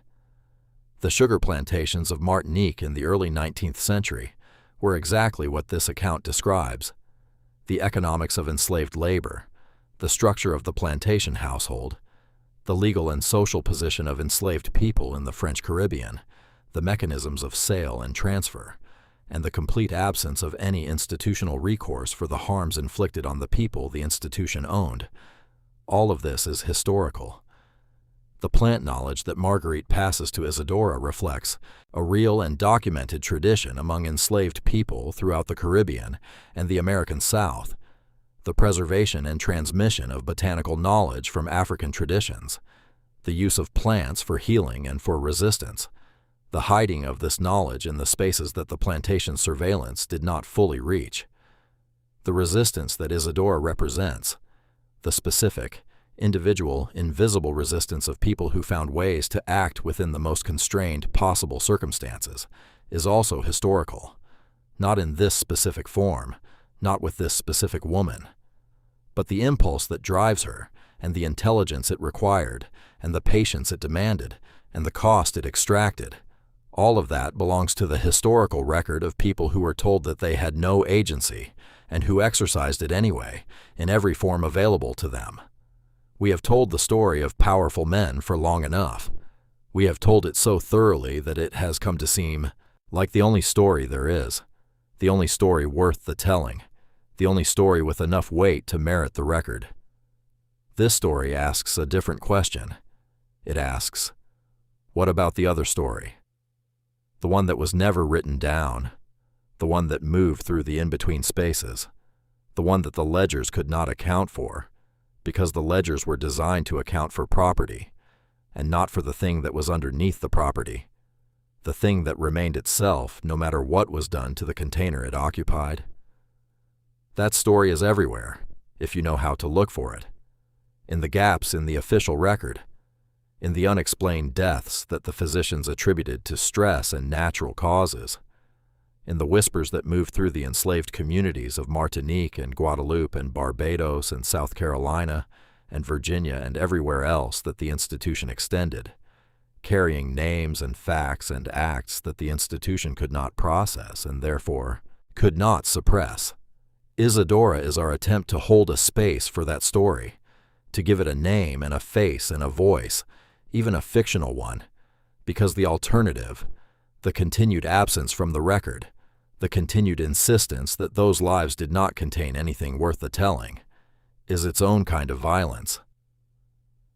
The sugar plantations of Martinique in the early 19th century were exactly what this account describes. The economics of enslaved labor, the structure of the plantation household, the legal and social position of enslaved people in the French Caribbean, the mechanisms of sale and transfer, and the complete absence of any institutional recourse for the harms inflicted on the people the institution owned. All of this is historical. The plant knowledge that Marguerite passes to Isadora reflects a real and documented tradition among enslaved people throughout the Caribbean and the American South, the preservation and transmission of botanical knowledge from African traditions, the use of plants for healing and for resistance, the hiding of this knowledge in the spaces that the plantation surveillance did not fully reach, the resistance that Isadora represents, the specific, individual, invisible resistance of people who found ways to act within the most constrained possible circumstances, is also historical, not in this specific form, not with this specific woman. But the impulse that drives her, and the intelligence it required, and the patience it demanded, and the cost it extracted, all of that belongs to the historical record of people who were told that they had no agency, and who exercised it anyway, in every form available to them. We have told the story of powerful men for long enough. We have told it so thoroughly that it has come to seem like the only story there is, the only story worth the telling, the only story with enough weight to merit the record. This story asks a different question. It asks, what about the other story? The one that was never written down, the one that moved through the in-between spaces, the one that the ledgers could not account for, because the ledgers were designed to account for property, and not for the thing that was underneath the property, the thing that remained itself no matter what was done to the container it occupied. That story is everywhere, if you know how to look for it, in the gaps in the official record, in the unexplained deaths that the physicians attributed to stress and natural causes, in the whispers that moved through the enslaved communities of Martinique and Guadeloupe and Barbados and South Carolina and Virginia and everywhere else that the institution extended, carrying names and facts and acts that the institution could not process and therefore could not suppress. Isadora is our attempt to hold a space for that story, to give it a name and a face and a voice, even a fictional one, because the alternative, the continued absence from the record, the continued insistence that those lives did not contain anything worth the telling, is its own kind of violence.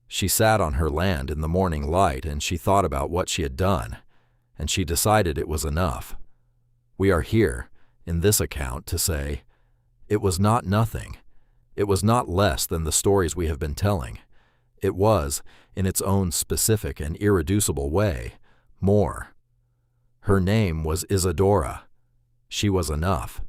She sat on her land in the morning light and she thought about what she had done, and she decided it was enough. We are here, in this account, to say, it was not nothing. It was not less than the stories we have been telling. It was, in its own specific and irreducible way, more. Her name was Isadora. She was enough.